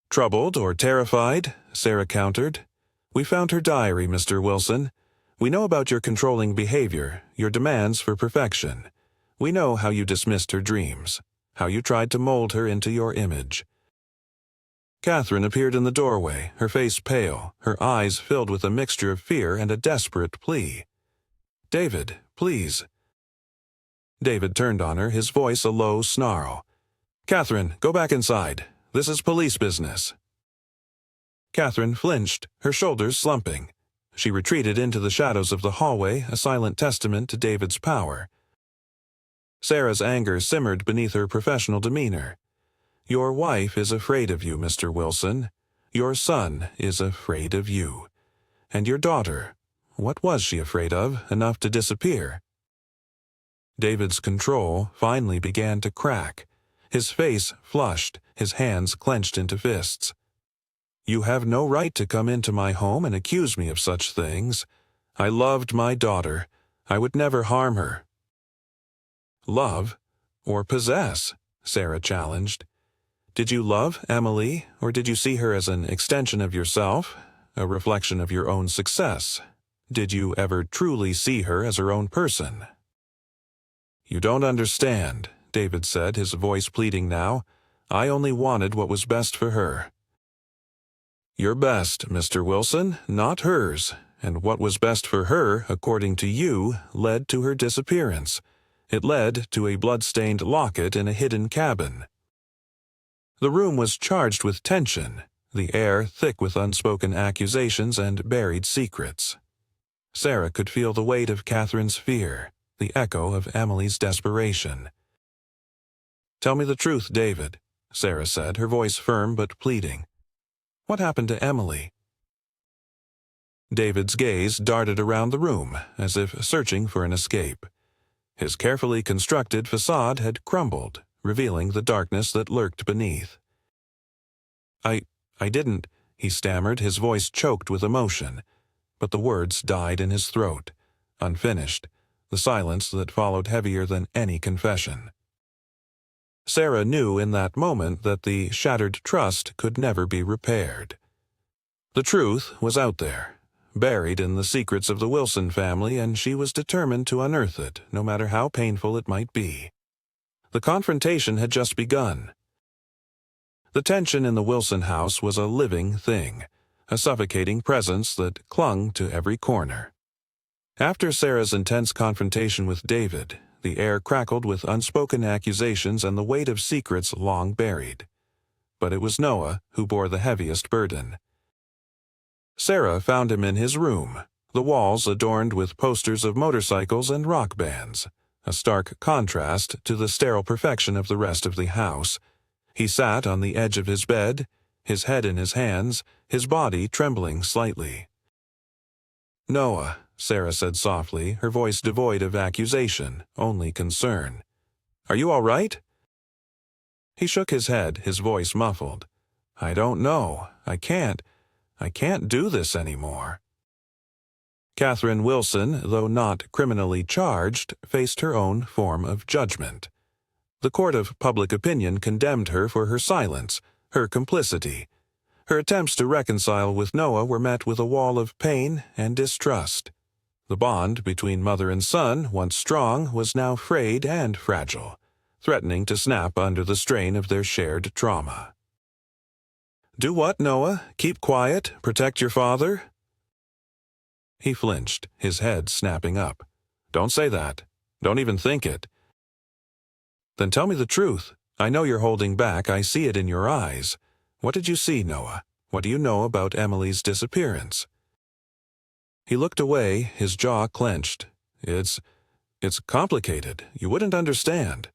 "Troubled or terrified?" Sarah countered. "We found her diary, Mr. Wilson. We know about your controlling behavior, your demands for perfection. We know how you dismissed her dreams, how you tried to mold her into your image." Katherine appeared in the doorway, her face pale, her eyes filled with a mixture of fear and a desperate plea. "David, please." David turned on her, his voice a low snarl. "Katherine, go back inside. This is police business." Katherine flinched, her shoulders slumping. She retreated into the shadows of the hallway, a silent testament to David's power. Sarah's anger simmered beneath her professional demeanor. "Your wife is afraid of you, Mr. Wilson. Your son is afraid of you. And your daughter, what was she afraid of enough to disappear? David's control finally began to crack. His face flushed, his hands clenched into fists. You have no right to come into my home and accuse me of such things. I loved my daughter. I would never harm her. Love or possess? Sarah challenged. Did you love Emily, or did you see her as an extension of yourself, a reflection of your own success? Did you ever truly see her as her own person? You don't understand, David said, his voice pleading now. I only wanted what was best for her. Your best, Mr. Wilson, not hers, and what was best for her, according to you, led to her disappearance. It led to a blood-stained locket in a hidden cabin. The room was charged with tension, the air thick with unspoken accusations and buried secrets. Sarah could feel the weight of Katherine's fear, the echo of Emily's desperation. Tell me the truth, David, Sarah said, her voice firm but pleading. What happened to Emily? David's gaze darted around the room, as if searching for an escape. His carefully constructed facade had crumbled, revealing the darkness that lurked beneath. I didn't, he stammered, his voice choked with emotion, but the words died in his throat, unfinished, the silence that followed heavier than any confession. Sarah knew in that moment that the shattered trust could never be repaired. The truth was out there, buried in the secrets of the Wilson family, and she was determined to unearth it, no matter how painful it might be. The confrontation had just begun. The tension in the Wilson house was a living thing, a suffocating presence that clung to every corner. After Sarah's intense confrontation with David, the air crackled with unspoken accusations and the weight of secrets long buried. But it was Noah who bore the heaviest burden. Sarah found him in his room, the walls adorned with posters of motorcycles and rock bands, a stark contrast to the sterile perfection of the rest of the house. He sat on the edge of his bed, his head in his hands, his body trembling slightly. Noah, Sarah said softly, her voice devoid of accusation, only concern. Are you all right? He shook his head, his voice muffled. I don't know. I can't do this anymore. Katherine Wilson, though not criminally charged, faced her own form of judgment. The court of public opinion condemned her for her silence, her complicity. Her attempts to reconcile with Noah were met with a wall of pain and distrust. The bond between mother and son, once strong, was now frayed and fragile, threatening to snap under the strain of their shared trauma. Do what, Noah? Keep quiet? Protect your father? He flinched, his head snapping up. Don't say that. Don't even think it. Then tell me the truth. I know you're holding back. I see it in your eyes. What did you see, Noah? What do you know about Emily's disappearance? He looked away, his jaw clenched. It's complicated. You wouldn't understand.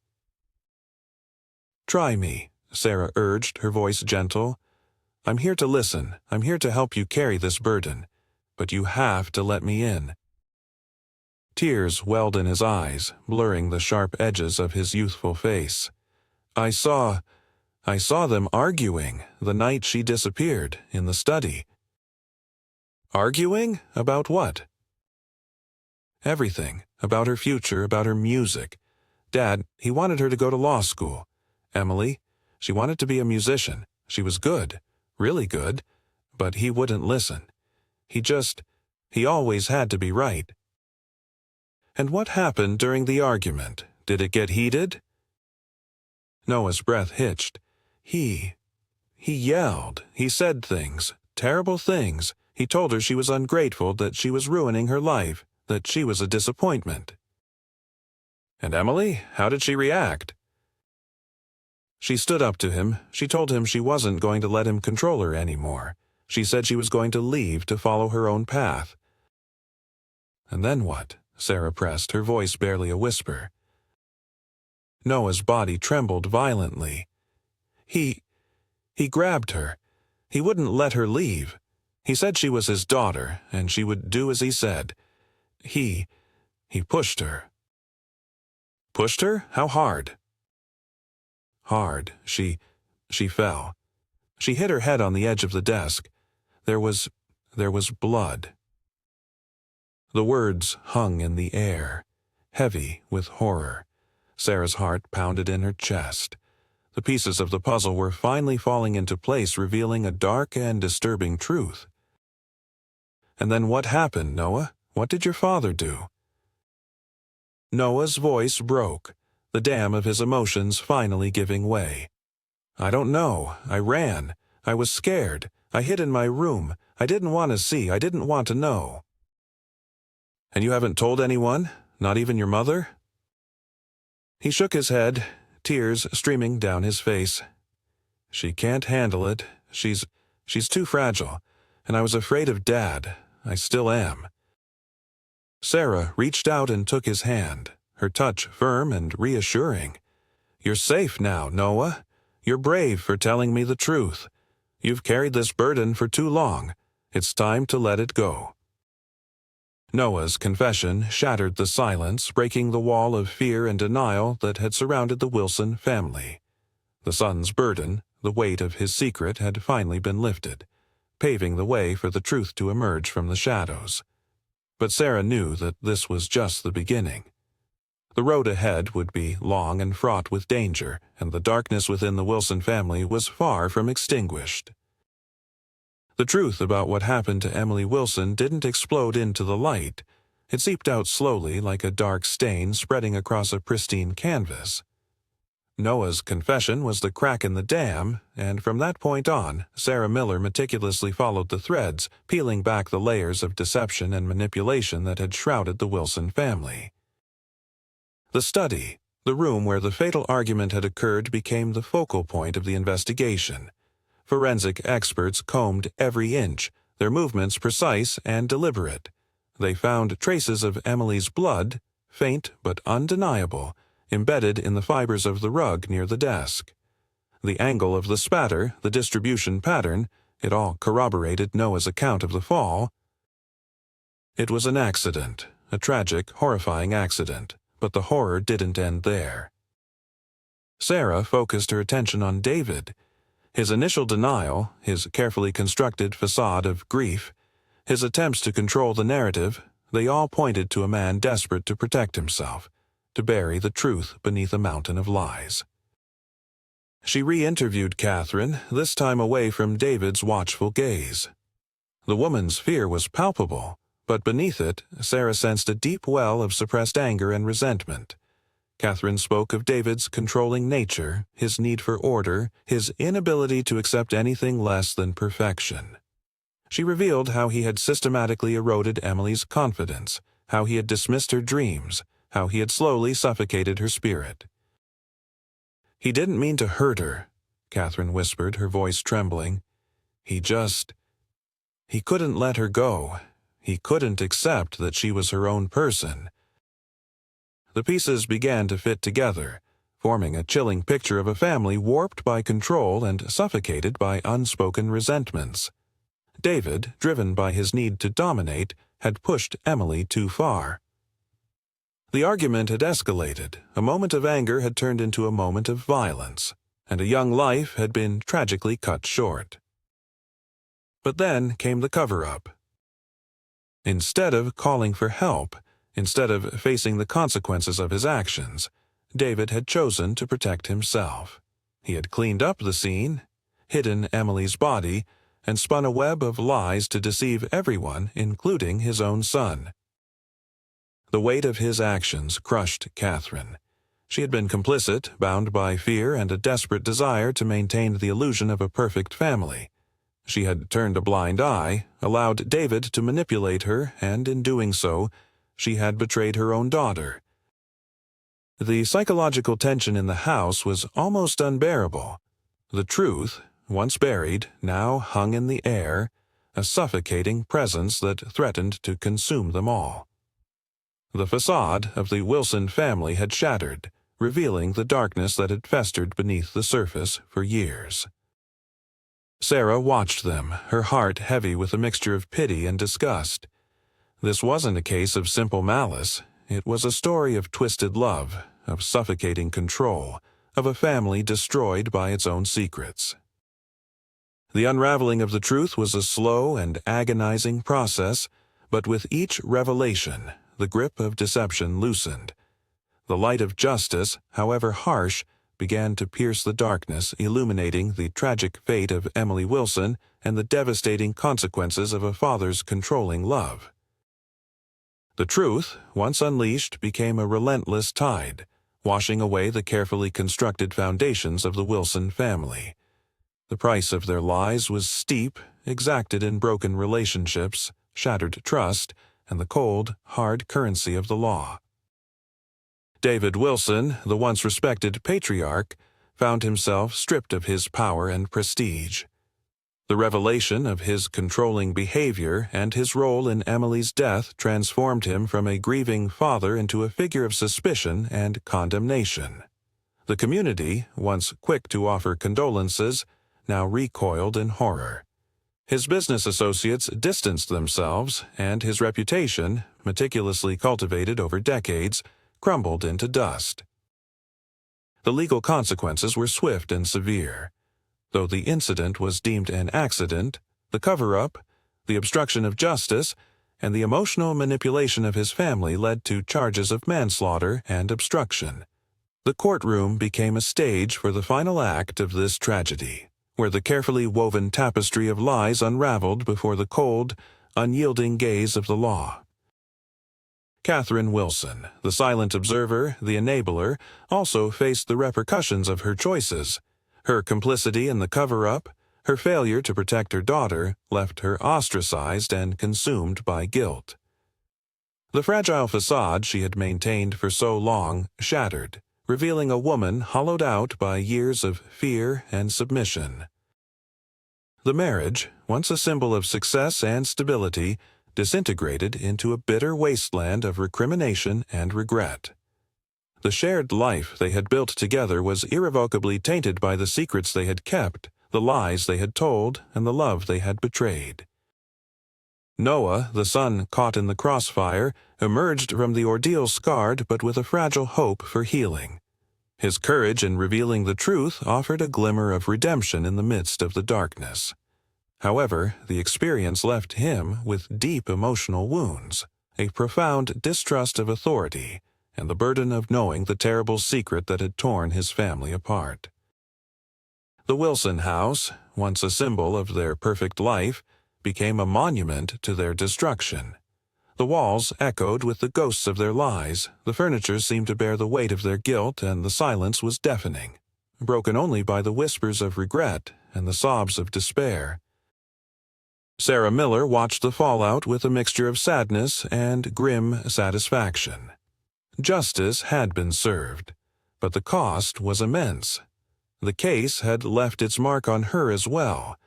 Try me, Sarah urged, her voice gentle. I'm here to listen. I'm here to help you carry this burden. But you have to let me in. Tears welled in his eyes, blurring the sharp edges of his youthful face. I saw them arguing the night she disappeared in the study. Arguing? About what? Everything. About her future, about her music. Dad, he wanted her to go to law school. Emily, she wanted to be a musician. She was good, really good, but he wouldn't listen. He always had to be right. And what happened during the argument? Did it get heated? Noah's breath hitched. He yelled. He said things, terrible things. He told her she was ungrateful, that she was ruining her life, that she was a disappointment. And Emily, how did she react? She stood up to him. She told him she wasn't going to let him control her anymore. She said she was going to leave to follow her own path. And then what? Sarah pressed, her voice barely a whisper. Noah's body trembled violently. He grabbed her. He wouldn't let her leave. He said she was his daughter, and she would do as he said. He pushed her. Pushed her? How hard? Hard. She fell. She hit her head on the edge of the desk. There was blood. The words hung in the air, heavy with horror. Sarah's heart pounded in her chest. The pieces of the puzzle were finally falling into place, revealing a dark and disturbing truth. And then what happened, Noah? What did your father do? Noah's voice broke, the dam of his emotions finally giving way. I don't know. I ran. I was scared. I hid in my room. I didn't want to see. I didn't want to know. And you haven't told anyone? Not even your mother? He shook his head, tears streaming down his face. She can't handle it. She's too fragile. And I was afraid of Dad. I still am. Sarah reached out and took his hand, her touch firm and reassuring. You're safe now, Noah. You're brave for telling me the truth. You've carried this burden for too long. It's time to let it go. Noah's confession shattered the silence, breaking the wall of fear and denial that had surrounded the Wilson family. The son's burden, the weight of his secret, had finally been lifted, paving the way for the truth to emerge from the shadows. But Sarah knew that this was just the beginning. The road ahead would be long and fraught with danger, and the darkness within the Wilson family was far from extinguished. The truth about what happened to Emily Wilson didn't explode into the light. It seeped out slowly like a dark stain spreading across a pristine canvas. Noah's confession was the crack in the dam, and from that point on, Sarah Miller meticulously followed the threads, peeling back the layers of deception and manipulation that had shrouded the Wilson family. The study, the room where the fatal argument had occurred, became the focal point of the investigation. Forensic experts combed every inch, their movements precise and deliberate. They found traces of Emily's blood, faint but undeniable, embedded in the fibers of the rug near the desk. The angle of the spatter, the distribution pattern, it all corroborated Noah's account of the fall. It was an accident, a tragic, horrifying accident, but the horror didn't end there. Sarah focused her attention on David. His initial denial, his carefully constructed facade of grief, his attempts to control the narrative, they all pointed to a man desperate to protect himself, to bury the truth beneath a mountain of lies. She re-interviewed Katherine, this time away from David's watchful gaze. The woman's fear was palpable, but beneath it, Sarah sensed a deep well of suppressed anger and resentment. Katherine spoke of David's controlling nature, his need for order, his inability to accept anything less than perfection. She revealed how he had systematically eroded Emily's confidence, how he had dismissed her dreams, how he had slowly suffocated her spirit. He didn't mean to hurt her, Katherine whispered, her voice trembling. He couldn't let her go. He couldn't accept that she was her own person. The pieces began to fit together, forming a chilling picture of a family warped by control and suffocated by unspoken resentments. David, driven by his need to dominate, had pushed Emily too far. The argument had escalated, a moment of anger had turned into a moment of violence, and a young life had been tragically cut short. But then came the cover-up. Instead of calling for help, instead of facing the consequences of his actions, David had chosen to protect himself. He had cleaned up the scene, hidden Emily's body, and spun a web of lies to deceive everyone, including his own son. The weight of his actions crushed Katherine. She had been complicit, bound by fear and a desperate desire to maintain the illusion of a perfect family. She had turned a blind eye, allowed David to manipulate her, and in doing so, she had betrayed her own daughter. The psychological tension in the house was almost unbearable. The truth, once buried, now hung in the air, a suffocating presence that threatened to consume them all. The facade of the Wilson family had shattered, revealing the darkness that had festered beneath the surface for years. Sarah watched them, her heart heavy with a mixture of pity and disgust. This wasn't a case of simple malice. It was a story of twisted love, of suffocating control, of a family destroyed by its own secrets. The unraveling of the truth was a slow and agonizing process, but with each revelation, the grip of deception loosened. The light of justice, however harsh, began to pierce the darkness, illuminating the tragic fate of Emily Wilson and the devastating consequences of a father's controlling love. The truth, once unleashed, became a relentless tide, washing away the carefully constructed foundations of the Wilson family. The price of their lies was steep, exacted in broken relationships, shattered trust, and the cold, hard currency of the law. David Wilson, the once respected patriarch, found himself stripped of his power and prestige. The revelation of his controlling behavior and his role in Emily's death transformed him from a grieving father into a figure of suspicion and condemnation. The community, once quick to offer condolences, now recoiled in horror. His business associates distanced themselves, and his reputation, meticulously cultivated over decades, crumbled into dust. The legal consequences were swift and severe. Though the incident was deemed an accident, the cover-up, the obstruction of justice, and the emotional manipulation of his family led to charges of manslaughter and obstruction. The courtroom became a stage for the final act of this tragedy, where the carefully woven tapestry of lies unraveled before the cold, unyielding gaze of the law. Katherine Wilson, the silent observer, the enabler, also faced the repercussions of her choices. Her complicity in the cover-up, her failure to protect her daughter, left her ostracized and consumed by guilt. The fragile facade she had maintained for so long shattered, revealing a woman hollowed out by years of fear and submission. The marriage, once a symbol of success and stability, disintegrated into a bitter wasteland of recrimination and regret. The shared life they had built together was irrevocably tainted by the secrets they had kept, the lies they had told, and the love they had betrayed. Noah, the son caught in the crossfire, emerged from the ordeal scarred but with a fragile hope for healing. His courage in revealing the truth offered a glimmer of redemption in the midst of the darkness. However, the experience left him with deep emotional wounds, a profound distrust of authority, and the burden of knowing the terrible secret that had torn his family apart. The Wilson house, once a symbol of their perfect life, became a monument to their destruction. The walls echoed with the ghosts of their lies, the furniture seemed to bear the weight of their guilt, and the silence was deafening, broken only by the whispers of regret and the sobs of despair. Sarah Miller watched the fallout with a mixture of sadness and grim satisfaction. Justice had been served, but the cost was immense. The case had left its mark on her as well,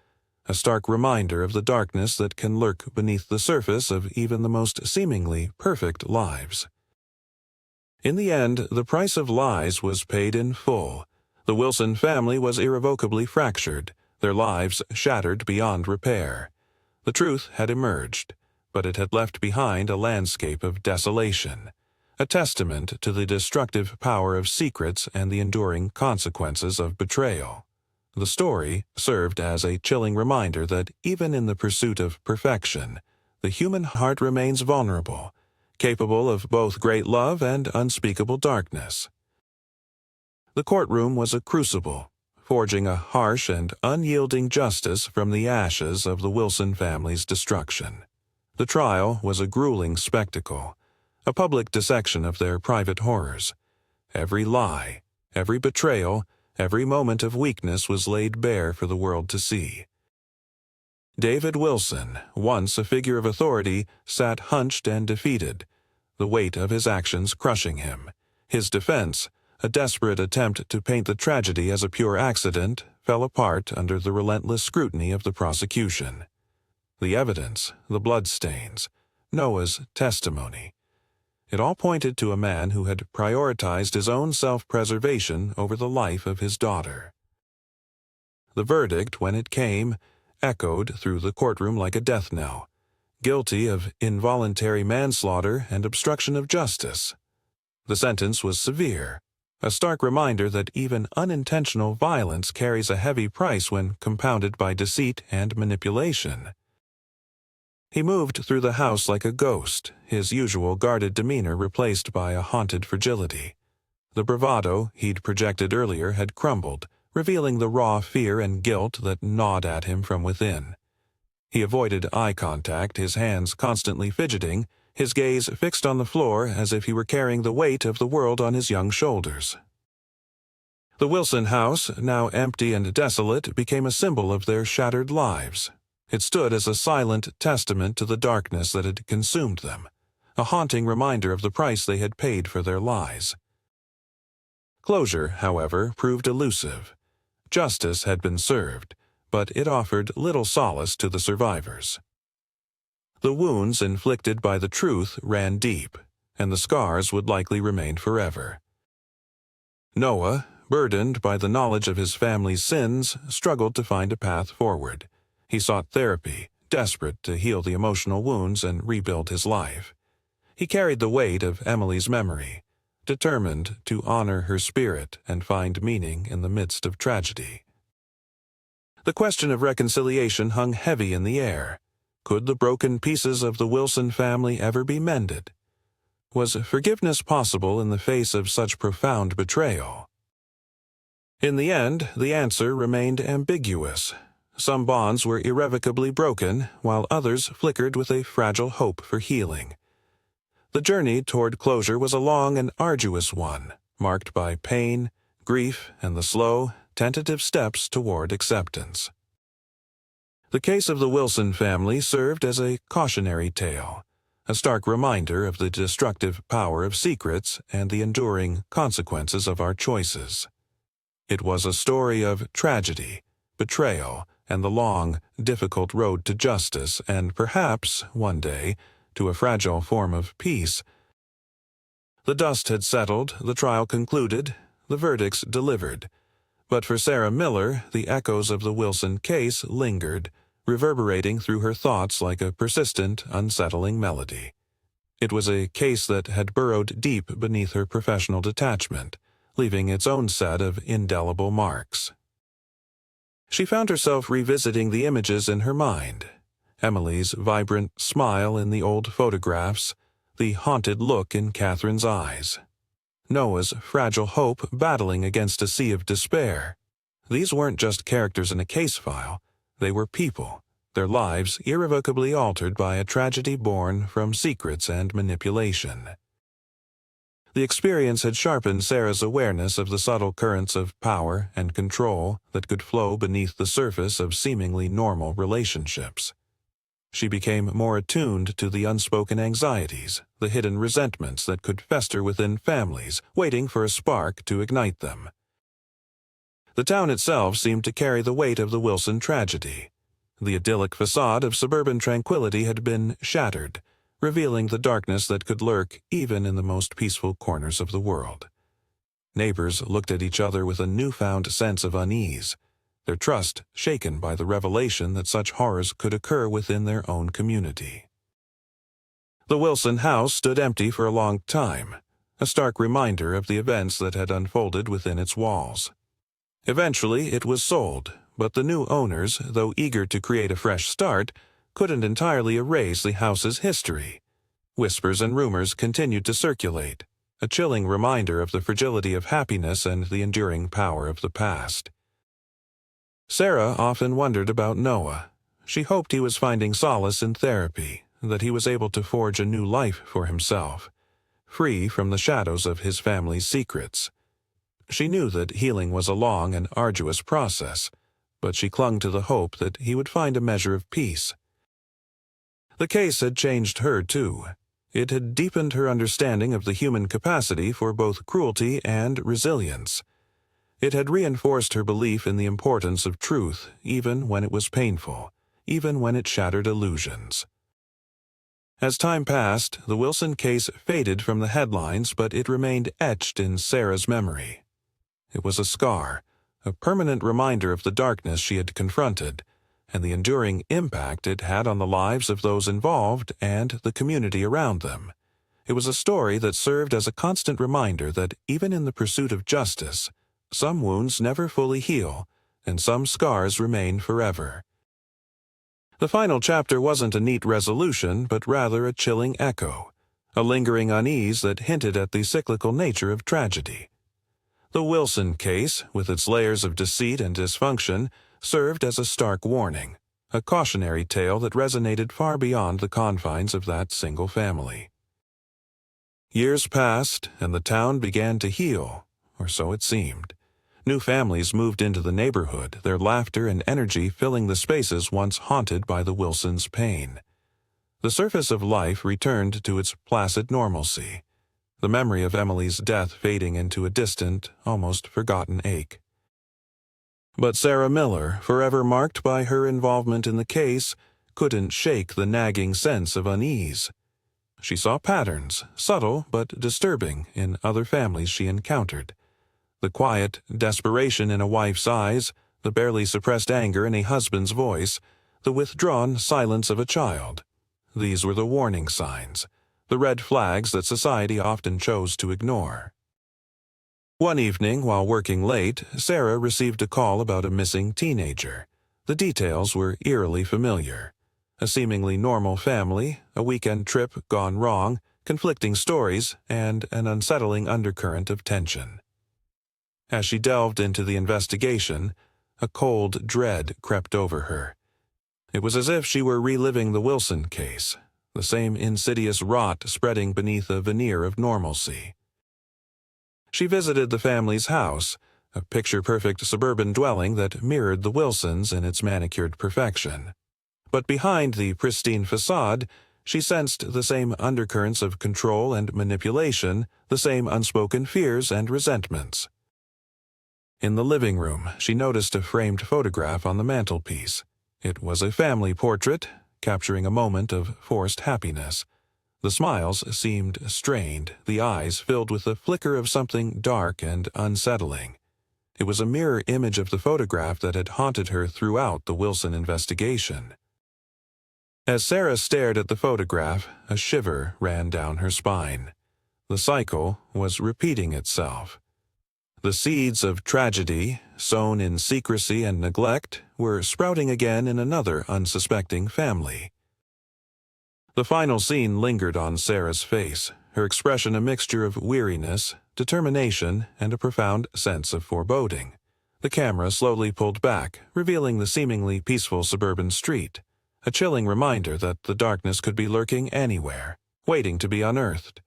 a stark reminder of the darkness that can lurk beneath the surface of even the most seemingly perfect lives. In the end, the price of lies was paid in full. The Wilson family was irrevocably fractured, their lives shattered beyond repair. The truth had emerged, but it had left behind a landscape of desolation, a testament to the destructive power of secrets and the enduring consequences of betrayal. The story served as a chilling reminder that even in the pursuit of perfection, the human heart remains vulnerable, capable of both great love and unspeakable darkness. The courtroom was a crucible, forging a harsh and unyielding justice from the ashes of the Wilson family's destruction. The trial was a grueling spectacle, a public dissection of their private horrors. Every lie, every betrayal, every moment of weakness was laid bare for the world to see. David Wilson, once a figure of authority, sat hunched and defeated, the weight of his actions crushing him. His defense, a desperate attempt to paint the tragedy as a pure accident, fell apart under the relentless scrutiny of the prosecution. The evidence, the bloodstains, Noah's testimony, it all pointed to a man who had prioritized his own self-preservation over the life of his daughter. The verdict, when it came, echoed through the courtroom like a death knell. Guilty of involuntary manslaughter and obstruction of justice. The sentence was severe, a stark reminder that even unintentional violence carries a heavy price when compounded by deceit and manipulation. He moved through the house like a ghost, his usual guarded demeanor replaced by a haunted fragility. The bravado he'd projected earlier had crumbled, revealing the raw fear and guilt that gnawed at him from within. He avoided eye contact, his hands constantly fidgeting, his gaze fixed on the floor as if he were carrying the weight of the world on his young shoulders. The Wilson house, now empty and desolate, became a symbol of their shattered lives. It stood as a silent testament to the darkness that had consumed them, a haunting reminder of the price they had paid for their lies. Closure, however, proved elusive. Justice had been served, but it offered little solace to the survivors. The wounds inflicted by the truth ran deep, and the scars would likely remain forever. Noah, burdened by the knowledge of his family's sins, struggled to find a path forward. He sought therapy, desperate to heal the emotional wounds and rebuild his life. He carried the weight of Emily's memory, determined to honor her spirit and find meaning in the midst of tragedy. The question of reconciliation hung heavy in the air. Could the broken pieces of the Wilson family ever be mended? Was forgiveness possible in the face of such profound betrayal? In the end, the answer remained ambiguous. Some bonds were irrevocably broken, while others flickered with a fragile hope for healing. The journey toward closure was a long and arduous one, marked by pain, grief, and the slow, tentative steps toward acceptance. The case of the Wilson family served as a cautionary tale, a stark reminder of the destructive power of secrets and the enduring consequences of our choices. It was a story of tragedy, betrayal, and the long, difficult road to justice and perhaps, one day, to a fragile form of peace. The dust had settled, the trial concluded, the verdicts delivered. But for Sarah Miller, the echoes of the Wilson case lingered, reverberating through her thoughts like a persistent, unsettling melody. It was a case that had burrowed deep beneath her professional detachment, leaving its own set of indelible marks. She found herself revisiting the images in her mind. Emily's vibrant smile in the old photographs, the haunted look in Katherine's eyes. Noah's fragile hope battling against a sea of despair. These weren't just characters in a case file, they were people, their lives irrevocably altered by a tragedy born from secrets and manipulation. The experience had sharpened Sarah's awareness of the subtle currents of power and control that could flow beneath the surface of seemingly normal relationships. She became more attuned to the unspoken anxieties, the hidden resentments that could fester within families, waiting for a spark to ignite them. The town itself seemed to carry the weight of the Wilson tragedy. The idyllic facade of suburban tranquility had been shattered, revealing the darkness that could lurk even in the most peaceful corners of the world. Neighbors looked at each other with a newfound sense of unease, their trust shaken by the revelation that such horrors could occur within their own community. The Wilson house stood empty for a long time, a stark reminder of the events that had unfolded within its walls. Eventually, it was sold, but the new owners, though eager to create a fresh start, couldn't entirely erase the house's history. Whispers and rumors continued to circulate, a chilling reminder of the fragility of happiness and the enduring power of the past. Sarah often wondered about Noah. She hoped he was finding solace in therapy, that he was able to forge a new life for himself, free from the shadows of his family's secrets. She knew that healing was a long and arduous process, but she clung to the hope that he would find a measure of peace. The case had changed her, too. It had deepened her understanding of the human capacity for both cruelty and resilience. It had reinforced her belief in the importance of truth, even when it was painful, even when it shattered illusions. As time passed, the Wilson case faded from the headlines, but it remained etched in Sarah's memory. It was a scar, a permanent reminder of the darkness she had confronted and the enduring impact it had on the lives of those involved and the community around them. It was a story that served as a constant reminder that even in the pursuit of justice, some wounds never fully heal, and some scars remain forever. The final chapter wasn't a neat resolution, but rather a chilling echo, a lingering unease that hinted at the cyclical nature of tragedy. The Wilson case, with its layers of deceit and dysfunction, served as a stark warning, a cautionary tale that resonated far beyond the confines of that single family. Years passed, and the town began to heal, or so it seemed. New families moved into the neighborhood, their laughter and energy filling the spaces once haunted by the Wilsons' pain. The surface of life returned to its placid normalcy, the memory of Emily's death fading into a distant, almost forgotten ache. But Sarah Miller, forever marked by her involvement in the case, couldn't shake the nagging sense of unease. She saw patterns, subtle but disturbing, in other families she encountered. The quiet desperation in a wife's eyes, the barely suppressed anger in a husband's voice, the withdrawn silence of a child. These were the warning signs, the red flags that society often chose to ignore. One evening, while working late, Sarah received a call about a missing teenager. The details were eerily familiar. A seemingly normal family, a weekend trip gone wrong, conflicting stories, and an unsettling undercurrent of tension. As she delved into the investigation, a cold dread crept over her. It was as if she were reliving the Wilson case, the same insidious rot spreading beneath a veneer of normalcy. She visited the family's house, a picture-perfect suburban dwelling that mirrored the Wilsons in its manicured perfection. But behind the pristine facade, she sensed the same undercurrents of control and manipulation, the same unspoken fears and resentments. In the living room, she noticed a framed photograph on the mantelpiece. It was a family portrait, capturing a moment of forced happiness. The smiles seemed strained, the eyes filled with the flicker of something dark and unsettling. It was a mirror image of the photograph that had haunted her throughout the Wilson investigation. As Sarah stared at the photograph, a shiver ran down her spine. The cycle was repeating itself. The seeds of tragedy, sown in secrecy and neglect, were sprouting again in another unsuspecting family. The final scene lingered on Sarah's face, her expression a mixture of weariness, determination, and a profound sense of foreboding. The camera slowly pulled back, revealing the seemingly peaceful suburban street, a chilling reminder that the darkness could be lurking anywhere, waiting to be unearthed.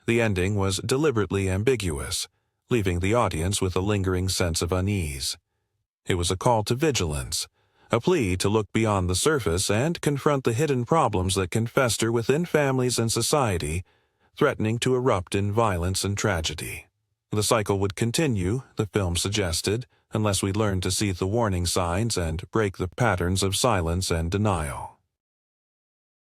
The ending was deliberately ambiguous, leaving the audience with a lingering sense of unease. It was a call to vigilance, a plea to look beyond the surface and confront the hidden problems that can fester within families and society, threatening to erupt in violence and tragedy. The cycle would continue, the film suggested, unless we learn to see the warning signs and break the patterns of silence and denial.